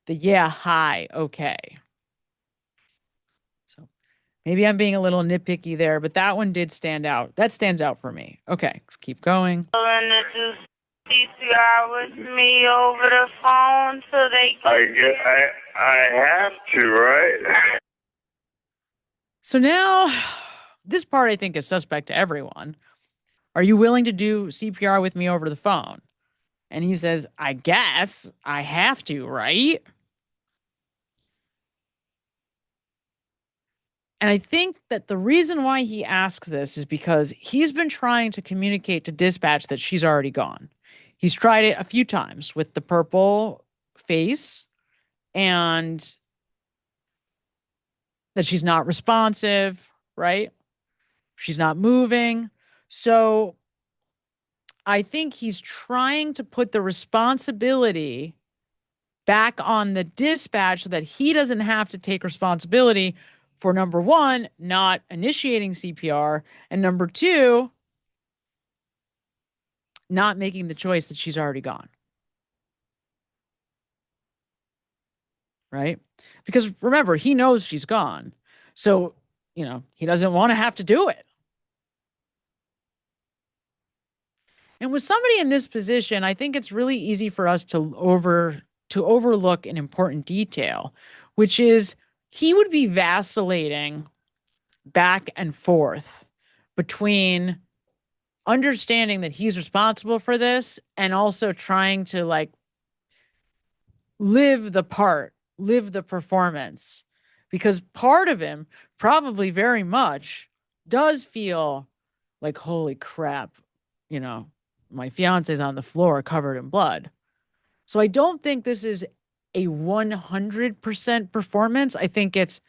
the "yeah, hi, okay." So maybe I'm being a little nitpicky there, but that one did stand out. That stands out for me. Okay, keep going. Willing to do CPR with me over the phone so they can... I have to, right? So now, this part I think is suspect to everyone. "Are you willing to do CPR with me over the phone?" And he says, "I guess I have to, right?" And I think that the reason why he asks this is because he's been trying to communicate to dispatch that she's already gone. He's tried it a few times with the purple face and that she's not responsive, right? She's not moving. So I think he's trying to put the responsibility back on the dispatch so that he doesn't have to take responsibility for, number one, not initiating CPR, and number two, not making the choice that she's already gone. Right? Because remember, he knows she's gone. So, he doesn't want to have to do it. And with somebody in this position, I think it's really easy for us to overlook an important detail, which is he would be vacillating back and forth between understanding that he's responsible for this and also trying to live the part, live the performance. Because part of him, probably very much, does feel like, holy crap, my fiance's on the floor covered in blood. So I don't think this is a 100% performance. I think it's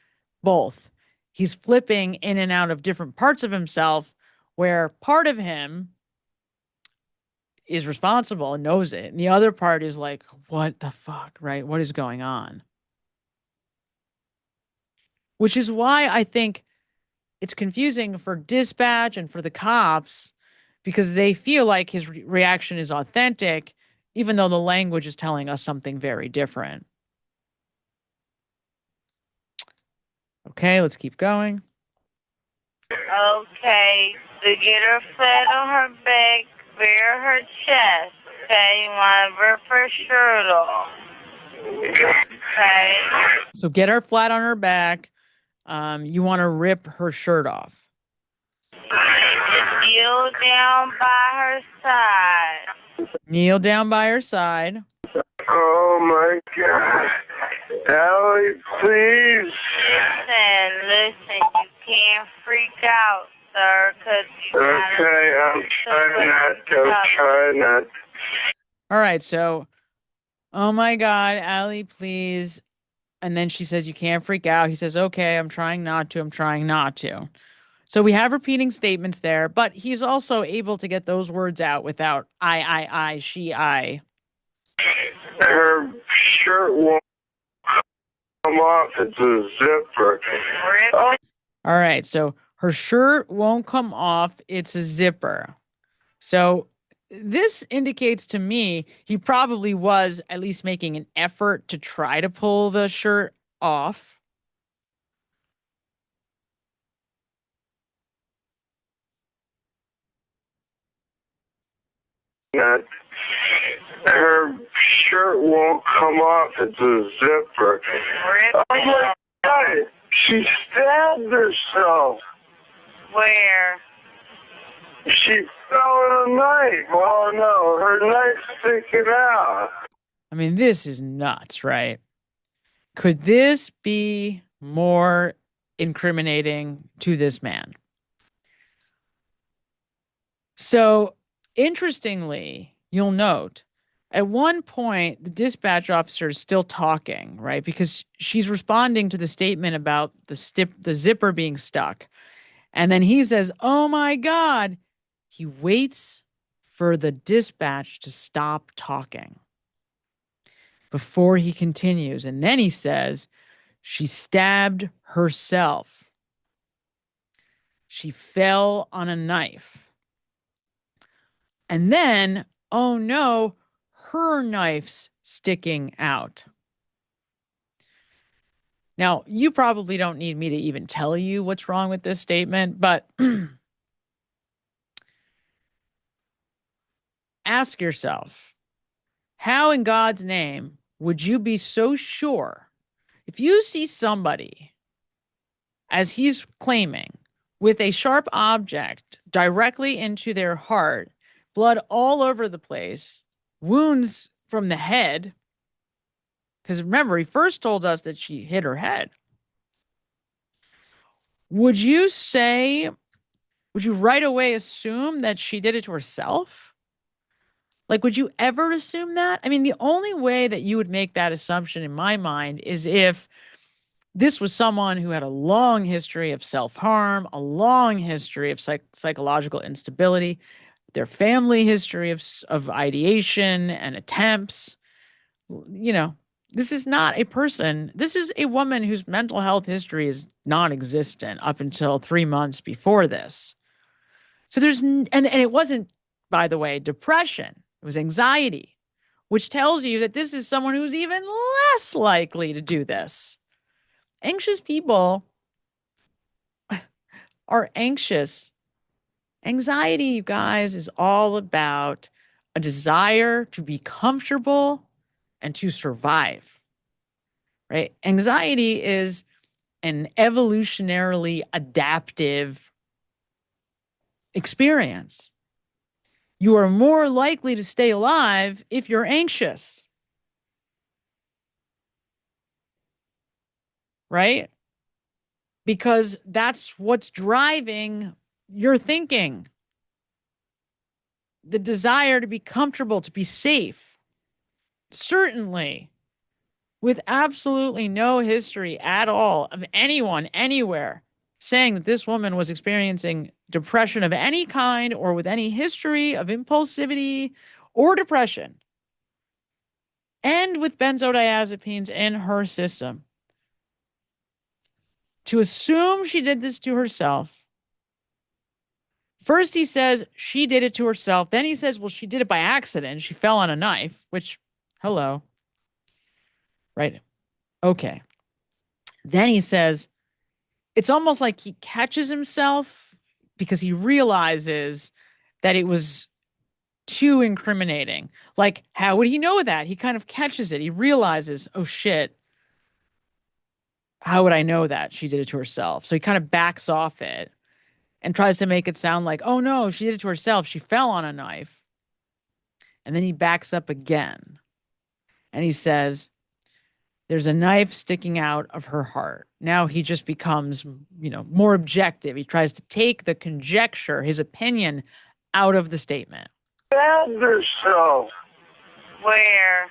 both. He's flipping in and out of different parts of himself where part of him is responsible and knows it. And the other part is like, what the fuck, right? What is going on? Which is why I think it's confusing for dispatch and for the cops because they feel like his reaction is authentic, even though the language is telling us something very different. Okay, let's keep going. Okay, to get her fed on her back bare her chest. Okay, you want to rip her shirt off. Okay. So get her flat on her back. You want to rip her shirt off. Kneel down by her side. Kneel down by her side. Oh my God. Allie, please. Listen, you can't freak out, sir, because you Okay, I'm trying not. All right, so, oh my God, Allie, please. And then she says, you can't freak out. He says, okay, I'm trying not to. So we have repeating statements there, but he's also able to get those words out without I, she, I. Her shirt won't come off. It's a zipper. Oh. All right, so her shirt won't come off. It's a zipper. So this indicates to me he probably was at least making an effort to try to pull the shirt off. Her shirt won't come off. It's a zipper. Oh my God! She stabbed herself. Where? She fell on a knife. Oh no, her knife's sticking out. I mean, this is nuts, right? Could this be more incriminating to this man? So, interestingly, you'll note at one point, the dispatch officer is still talking, right? Because she's responding to the statement about the zipper being stuck. And then he says, oh my God. He waits for the dispatch to stop talking before he continues. And then he says, she stabbed herself. She fell on a knife. And then, oh no, her knife's sticking out. Now, you probably don't need me to even tell you what's wrong with this statement, but ask yourself, how in God's name would you be so sure if you see somebody, as he's claiming, with a sharp object directly into their heart, blood all over the place, wounds from the head, because remember, he first told us that she hit her head. Would you right away assume that she did it to herself? Like, would you ever assume that? I mean, the only way that you would make that assumption in my mind is if this was someone who had a long history of self-harm, a long history of psychological instability, their family history of ideation and attempts. You know, this is not a person. This is a woman whose mental health history is non-existent up until 3 months before this. So and it wasn't, by the way, depression. It was anxiety, which tells you that this is someone who's even less likely to do this. Anxious people are anxious. Anxiety, you guys, is all about a desire to be comfortable and to survive, right? Anxiety is an evolutionarily adaptive experience. You are more likely to stay alive if you're anxious, right? Because that's what's driving your thinking. The desire to be comfortable, to be safe. Certainly, with absolutely no history at all of anyone anywhere saying that this woman was experiencing depression of any kind or with any history of impulsivity or depression, and with benzodiazepines in her system. To assume she did this to herself. First, he says she did it to herself. Then he says, well, she did it by accident. She fell on a knife, which, hello. Right. Okay. Then he says, it's almost like he catches himself because he realizes that it was too incriminating. Like, how would he know that? He kind of catches it. He realizes, oh shit, how would I know that she did it to herself? So he kind of backs off it and tries to make it sound like, oh no, she did it to herself. She fell on a knife. And then he backs up again and he says, there's a knife sticking out of her heart. Now he just becomes, more objective. He tries to take the conjecture, his opinion, out of the statement. Stabbed herself. Where?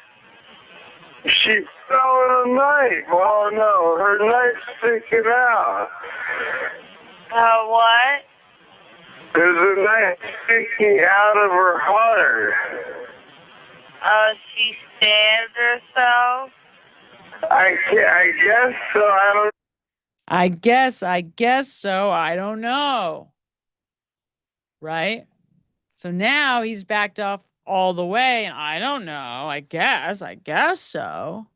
She fell on a knife. Oh no, her knife's sticking out. What? There's a knife sticking out of her heart. She stabbed herself? I guess so. I guess so. I don't know. Right? So now he's backed off all the way, and I don't know. I guess so.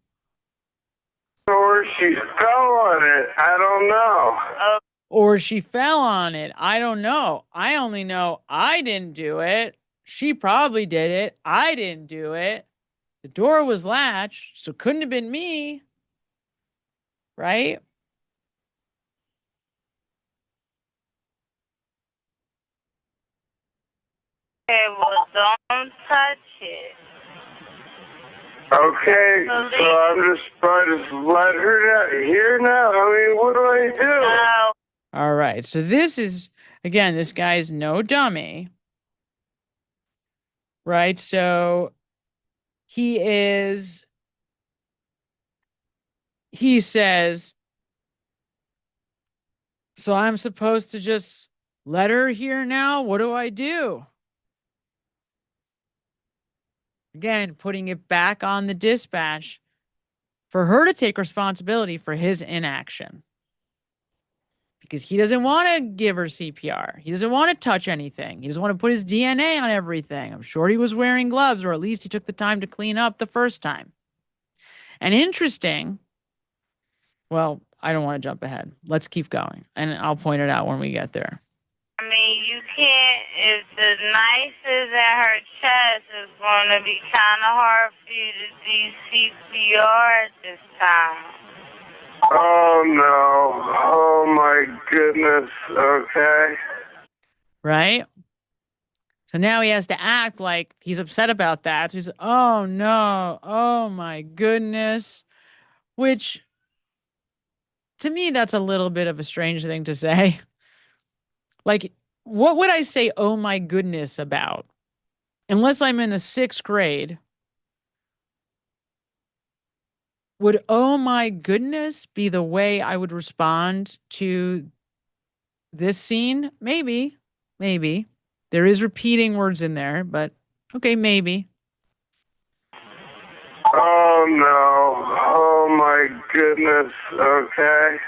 Or she fell on it. I don't know. Or she fell on it. I don't know. I only know I didn't do it. She probably did it. I didn't do it. The door was latched, so couldn't have been me. Right? Okay, well, don't touch it. Okay, so I'm just trying to let her here now. I mean, what do I do? No. All right. So this is, again, this guy's no dummy. Right? So he says, so I'm supposed to just let her here now? What do I do? Again, putting it back on the dispatch for her to take responsibility for his inaction. Because he doesn't want to give her CPR. He doesn't want to touch anything. He doesn't want to put his DNA on everything. I'm sure he was wearing gloves, or at least he took the time to clean up the first time. And interesting, well, I don't want to jump ahead. Let's keep going. And I'll point it out when we get there. I mean, you can't, if the knife is at her chest, it's going to be kind of hard for you to do CPR at this time. Oh no. Oh my goodness. Okay. Right? So now he has to act like he's upset about that. So he's, oh no, oh my goodness. Which, to me, that's a little bit of a strange thing to say. Like, what would I say, oh my goodness, about? Unless I'm in the 6th grade, would oh my goodness be the way I would respond to this scene? Maybe. There is repeating words in there, but okay, maybe. Oh no. Oh my goodness. Okay.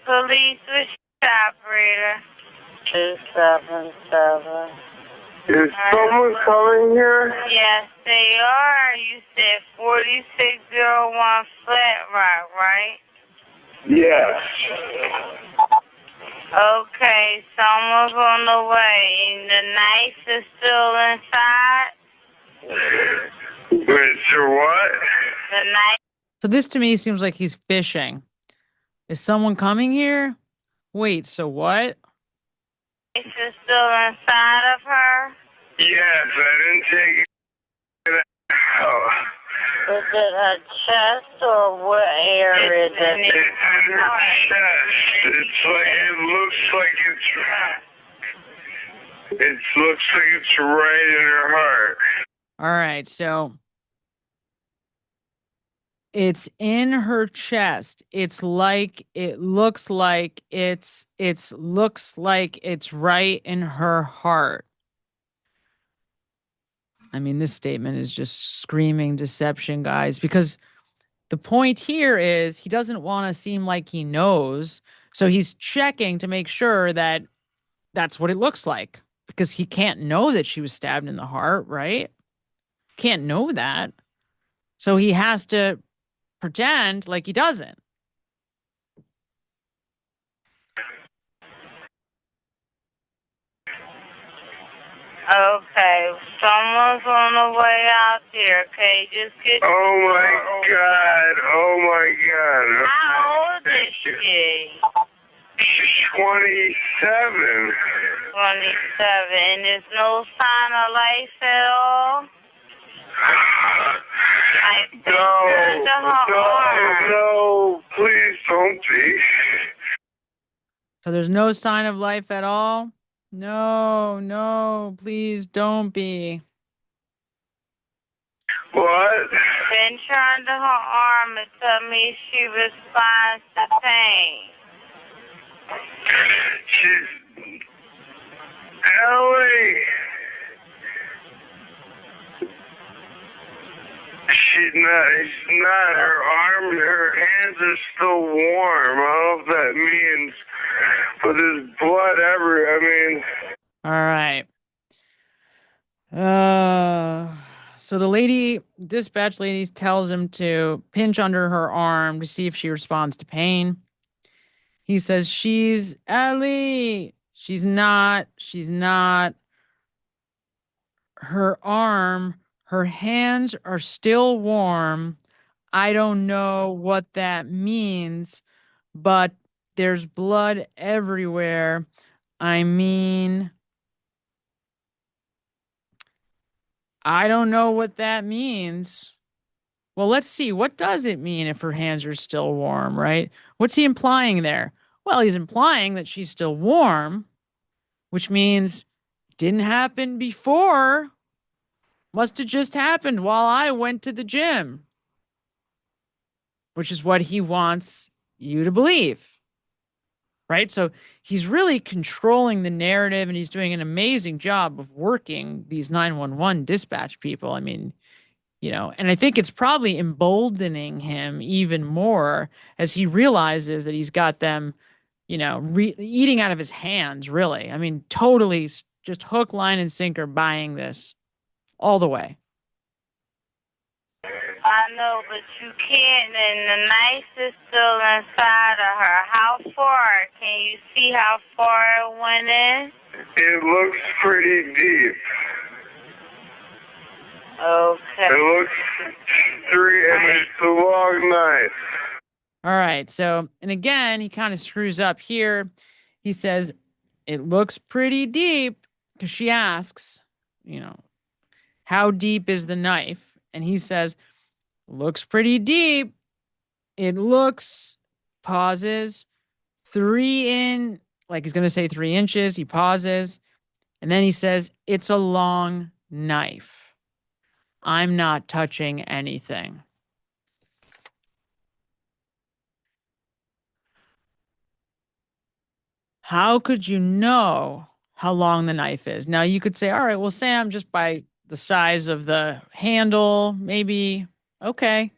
Police, which operator? 277. Is someone coming here? Yes, they are. You said 4601 Flat Rock, right? Yes. Okay, someone's on the way. And the knife is still inside? Wait, your what? The knife. So this to me seems like he's fishing. Is someone coming here? Wait, so what? Is still inside of her? Yes, I didn't take it out. Is it her chest or what area is it? It's in her chest. It looks like it's right in her heart. All right, so it's in her chest. It looks like it's right in her heart. I mean, this statement is just screaming deception, guys, because the point here is he doesn't want to seem like he knows. So he's checking to make sure that that's what it looks like, because he can't know that she was stabbed in the heart, right? Can't know that. So he has to pretend like he doesn't. Okay. Someone's on the way out there, okay? Just get... Oh my God. Oh my God. How old is she? She's 27. 27. And there's no sign of life at all? No, please don't be. So there's no sign of life at all? No, please don't be. What? Pinch her under her arm and tell me she responds to pain. She's... Ellie! She's not. Her hands are still warm. I don't know if that means, but there's blood everywhere. All right. So the dispatch lady tells him to pinch under her arm to see if she responds to pain. He says, she's Ellie. She's not. Her hands are still warm. I don't know what that means, but there's blood everywhere. I don't know what that means. Well, let's see. What does it mean if her hands are still warm, right? What's he implying there? Well, he's implying that she's still warm, which means it didn't happen before. Must have just happened while I went to the gym, which is what he wants you to believe, right? So he's really controlling the narrative, and he's doing an amazing job of working these 911 dispatch people. And I think it's probably emboldening him even more as he realizes that he's got them, eating out of his hands, really. Totally just hook, line, and sinker buying this all the way. I know, but you can't, and the knife is still inside of her. How far? Can you see how far it went in? It looks pretty deep. Okay. It looks it's a long knife. All right. So, and again, he kind of screws up here. He says, it looks pretty deep, because she asks, how deep is the knife? And he says, looks pretty deep. It looks, pauses, 3 like he's going to say 3 inches. He pauses. And then he says, it's a long knife. I'm not touching anything. How could you know how long the knife is? Now you could say, all right, well, Sam, just by the size of the handle, maybe, okay.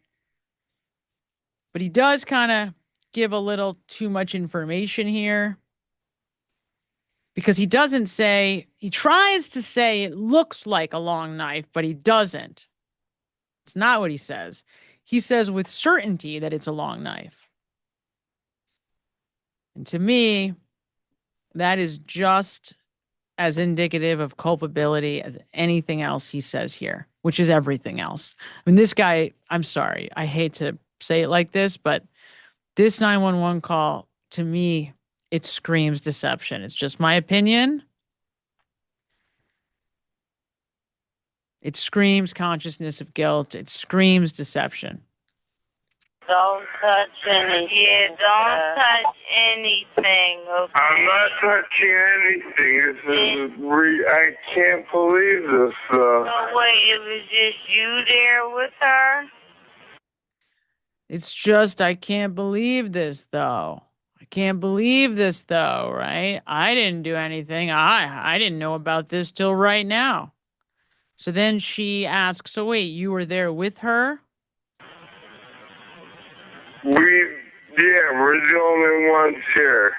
But he does kind of give a little too much information here, because he doesn't say, he tries to say it looks like a long knife, but he doesn't. It's not what he says. He says with certainty that it's a long knife. And to me, that is just as indicative of culpability as anything else he says here, which is everything else. This guy, I'm sorry, I hate to say it like this, but this 911 call, to me, it screams deception. It's just my opinion. It screams consciousness of guilt. It screams deception. Don't touch anything. Don't touch anything, okay? I'm not touching anything. I can't believe this. So wait, it was just you there with her? It's just, I can't believe this, though. I can't believe this, though, right? I didn't do anything. I didn't know about this till right now. So then she asks, so wait, you were there with her? We're the only ones here.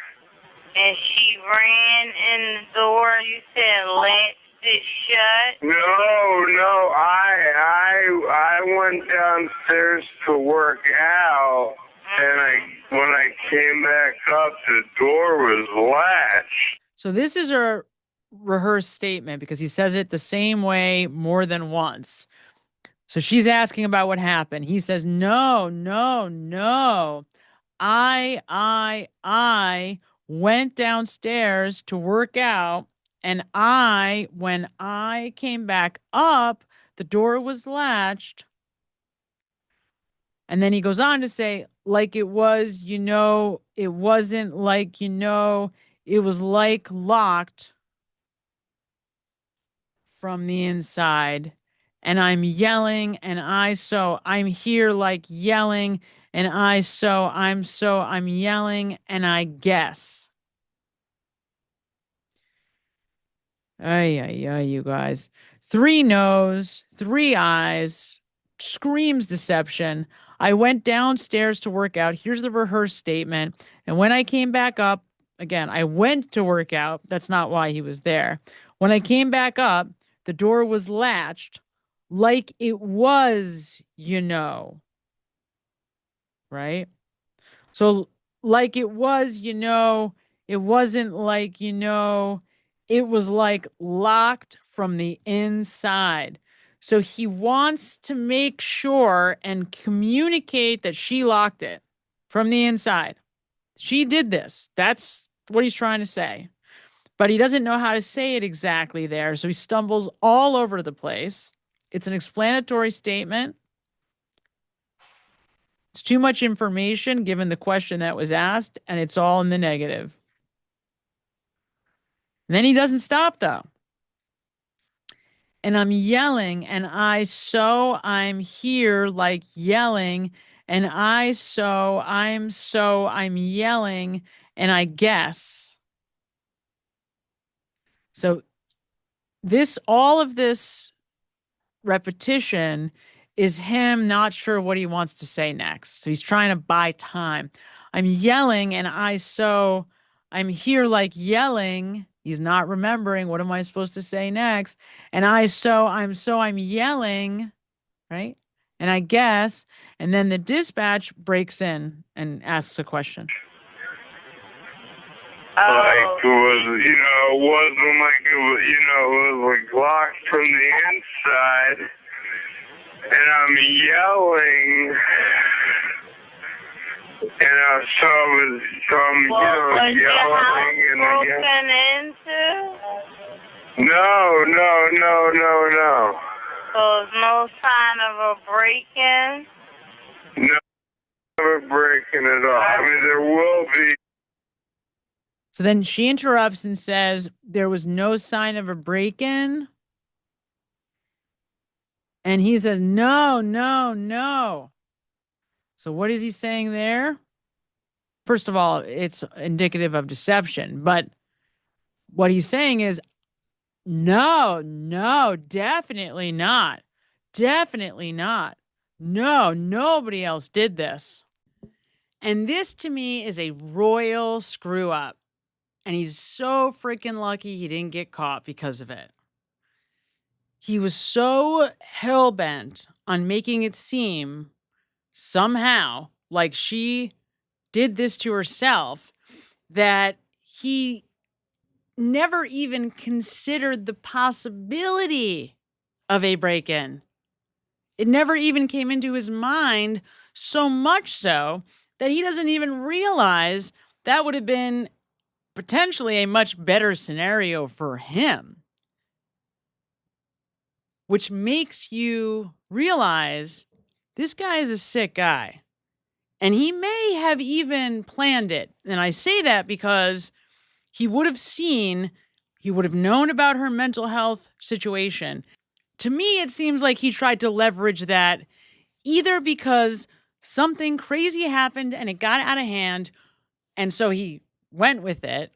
And she ran in the door, you said latched it shut? No, I went downstairs to work out, and when I came back up, the door was latched. So this is her rehearsed statement because he says it the same way more than once. So she's asking about what happened. He says, no, no, no. I went downstairs to work out, and when I came back up, the door was latched. And then he goes on to say, like it was, it wasn't like, it was like locked from the inside. And I'm yelling, and I'm here like yelling, and I'm yelling, and I guess. Ay, you guys. 3 no's, 3 eyes, screams deception. I went downstairs to work out. Here's the rehearsed statement. And when I came back up, again, I went to work out. That's not why he was there. When I came back up, the door was latched like it was, right? So, like it was, it wasn't like, it was like locked from the inside. So he wants to make sure and communicate that she locked it from the inside. She did this. That's what he's trying to say. But he doesn't know how to say it exactly there. So he stumbles all over the place. It's an explanatory statement. It's too much information given the question that was asked, and it's all in the negative. And then he doesn't stop, though. And I'm yelling, and I'm here like yelling, and I'm yelling, and I guess. So all of this repetition is him not sure what he wants to say next. So he's trying to buy time. I'm yelling, and I'm here like yelling. He's not remembering, what am I supposed to say next? And I'm yelling, right? And I guess, and then the dispatch breaks in and asks a question. Like it was, it wasn't like it was, it was like locked from the inside. And I'm yelling, and so I'm was your house yelling, broken into? No. So there's no sign of a break-in? No, never breaking it off. I mean, there will be. So then she interrupts and says, there was no sign of a break-in. And he says, no. So what is he saying there? First of all, it's indicative of deception. But what he's saying is, no, definitely not. Definitely not. No, nobody else did this. And this to me is a royal screw up. And he's so freaking lucky he didn't get caught because of it. He was so hell-bent on making it seem somehow like she did this to herself that he never even considered the possibility of a break-in. It never even came into his mind, so much so that he doesn't even realize that would have been potentially a much better scenario for him. Which makes you realize this guy is a sick guy. And he may have even planned it. And I say that because he would have known about her mental health situation. To me, it seems like he tried to leverage that either because something crazy happened and it got out of hand, and so he went with it,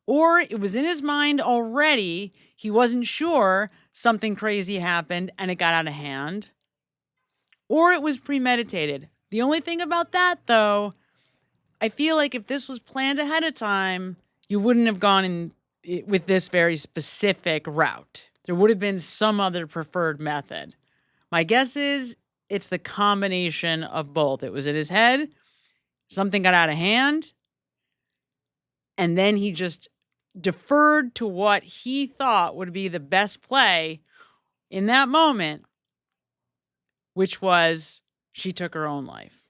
or it was in his mind already. He wasn't sure something crazy happened and it got out of hand, or it was premeditated. The only thing about that, though, I feel like if this was planned ahead of time, you wouldn't have gone in with this very specific route. There would have been some other preferred method. My guess is it's the combination of both. It was in his head, something got out of hand, and then he just deferred to what he thought would be the best play in that moment, which was she took her own life.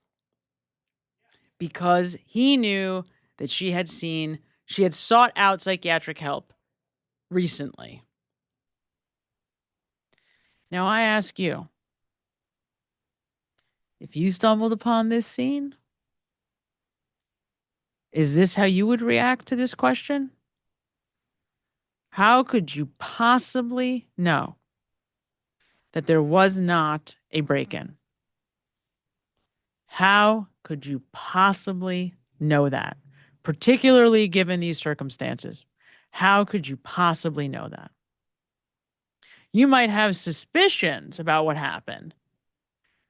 Because he knew that she had sought out psychiatric help recently. Now I ask you, if you stumbled upon this scene, is this how you would react to this question? How could you possibly know that there was not a break-in? How could you possibly know that, particularly given these circumstances? How could you possibly know that? You might have suspicions about what happened,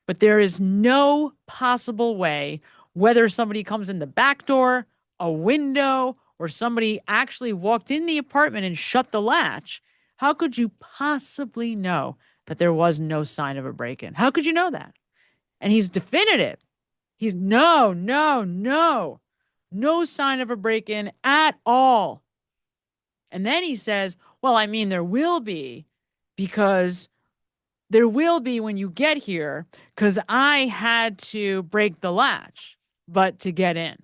but there is no possible way, whether somebody comes in the back door, a window, or somebody actually walked in the apartment and shut the latch. How could you possibly know that there was no sign of a break-in? How could you know that? And he's definitive. He's no sign of a break-in at all. And then he says, well, I mean, there will be, because there will be when you get here, because I had to break the latch, but to get in.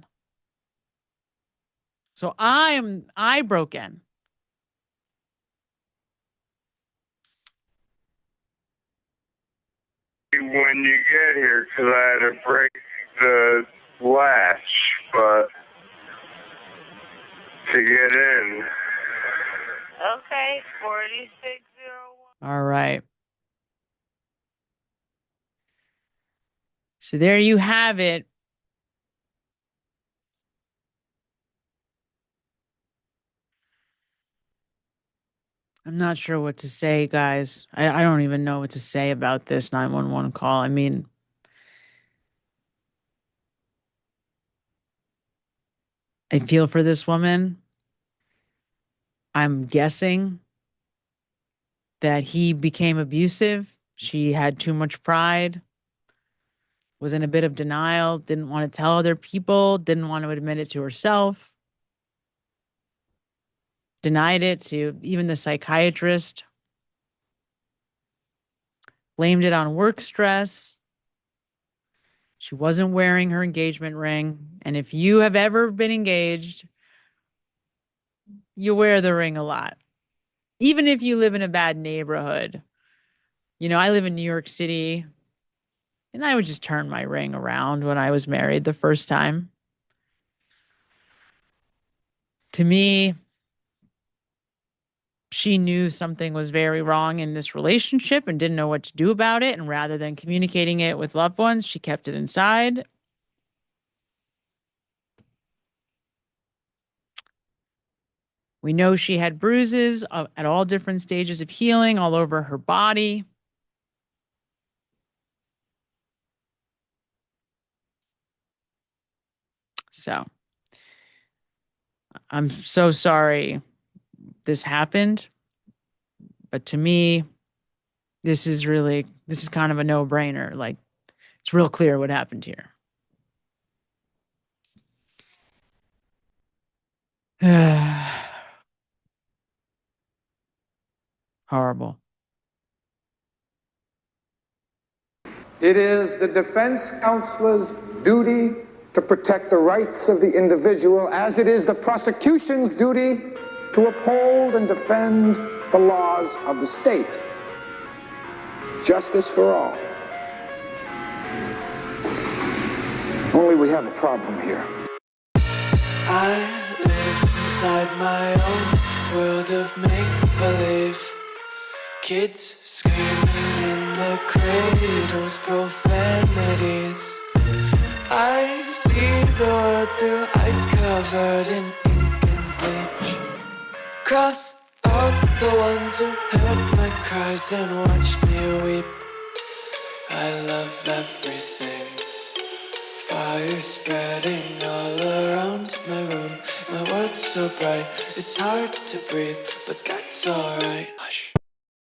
So I broke in. When you get here, because I had to break the latch, but to get in. Okay, 4601. All right. So there you have it. I'm not sure what to say, guys. I don't even know what to say about this 911 call. I mean, I feel for this woman. I'm guessing that he became abusive. She had too much pride, was in a bit of denial, didn't want to tell other people, didn't want to admit it to herself, denied it to even the psychiatrist, blamed it on work stress. She wasn't wearing her engagement ring. And if you have ever been engaged, you wear the ring a lot. Even if you live in a bad neighborhood. You know, I live in New York City, and I would just turn my ring around when I was married the first time. To me, she knew something was very wrong in this relationship and didn't know what to do about it. And rather than communicating it with loved ones, she kept it inside. We know she had bruises at all different stages of healing all over her body. So I'm so sorry this happened. But to me, this is kind of a no-brainer. Like, it's real clear what happened here. Horrible. It is the defense counselor's duty to protect the rights of the individual, as it is the prosecution's duty to uphold and defend the laws of the state. Justice for all. Only we have a problem here. I live inside my own world of make-believe. Kids screaming in the cradles, profanities. I see the world through ice covered in ink and bleach. Cross out the ones who heard my cries and watched me weep. I love everything. Fire spreading all around my room. My world's so bright, it's hard to breathe, but that's alright. Hush.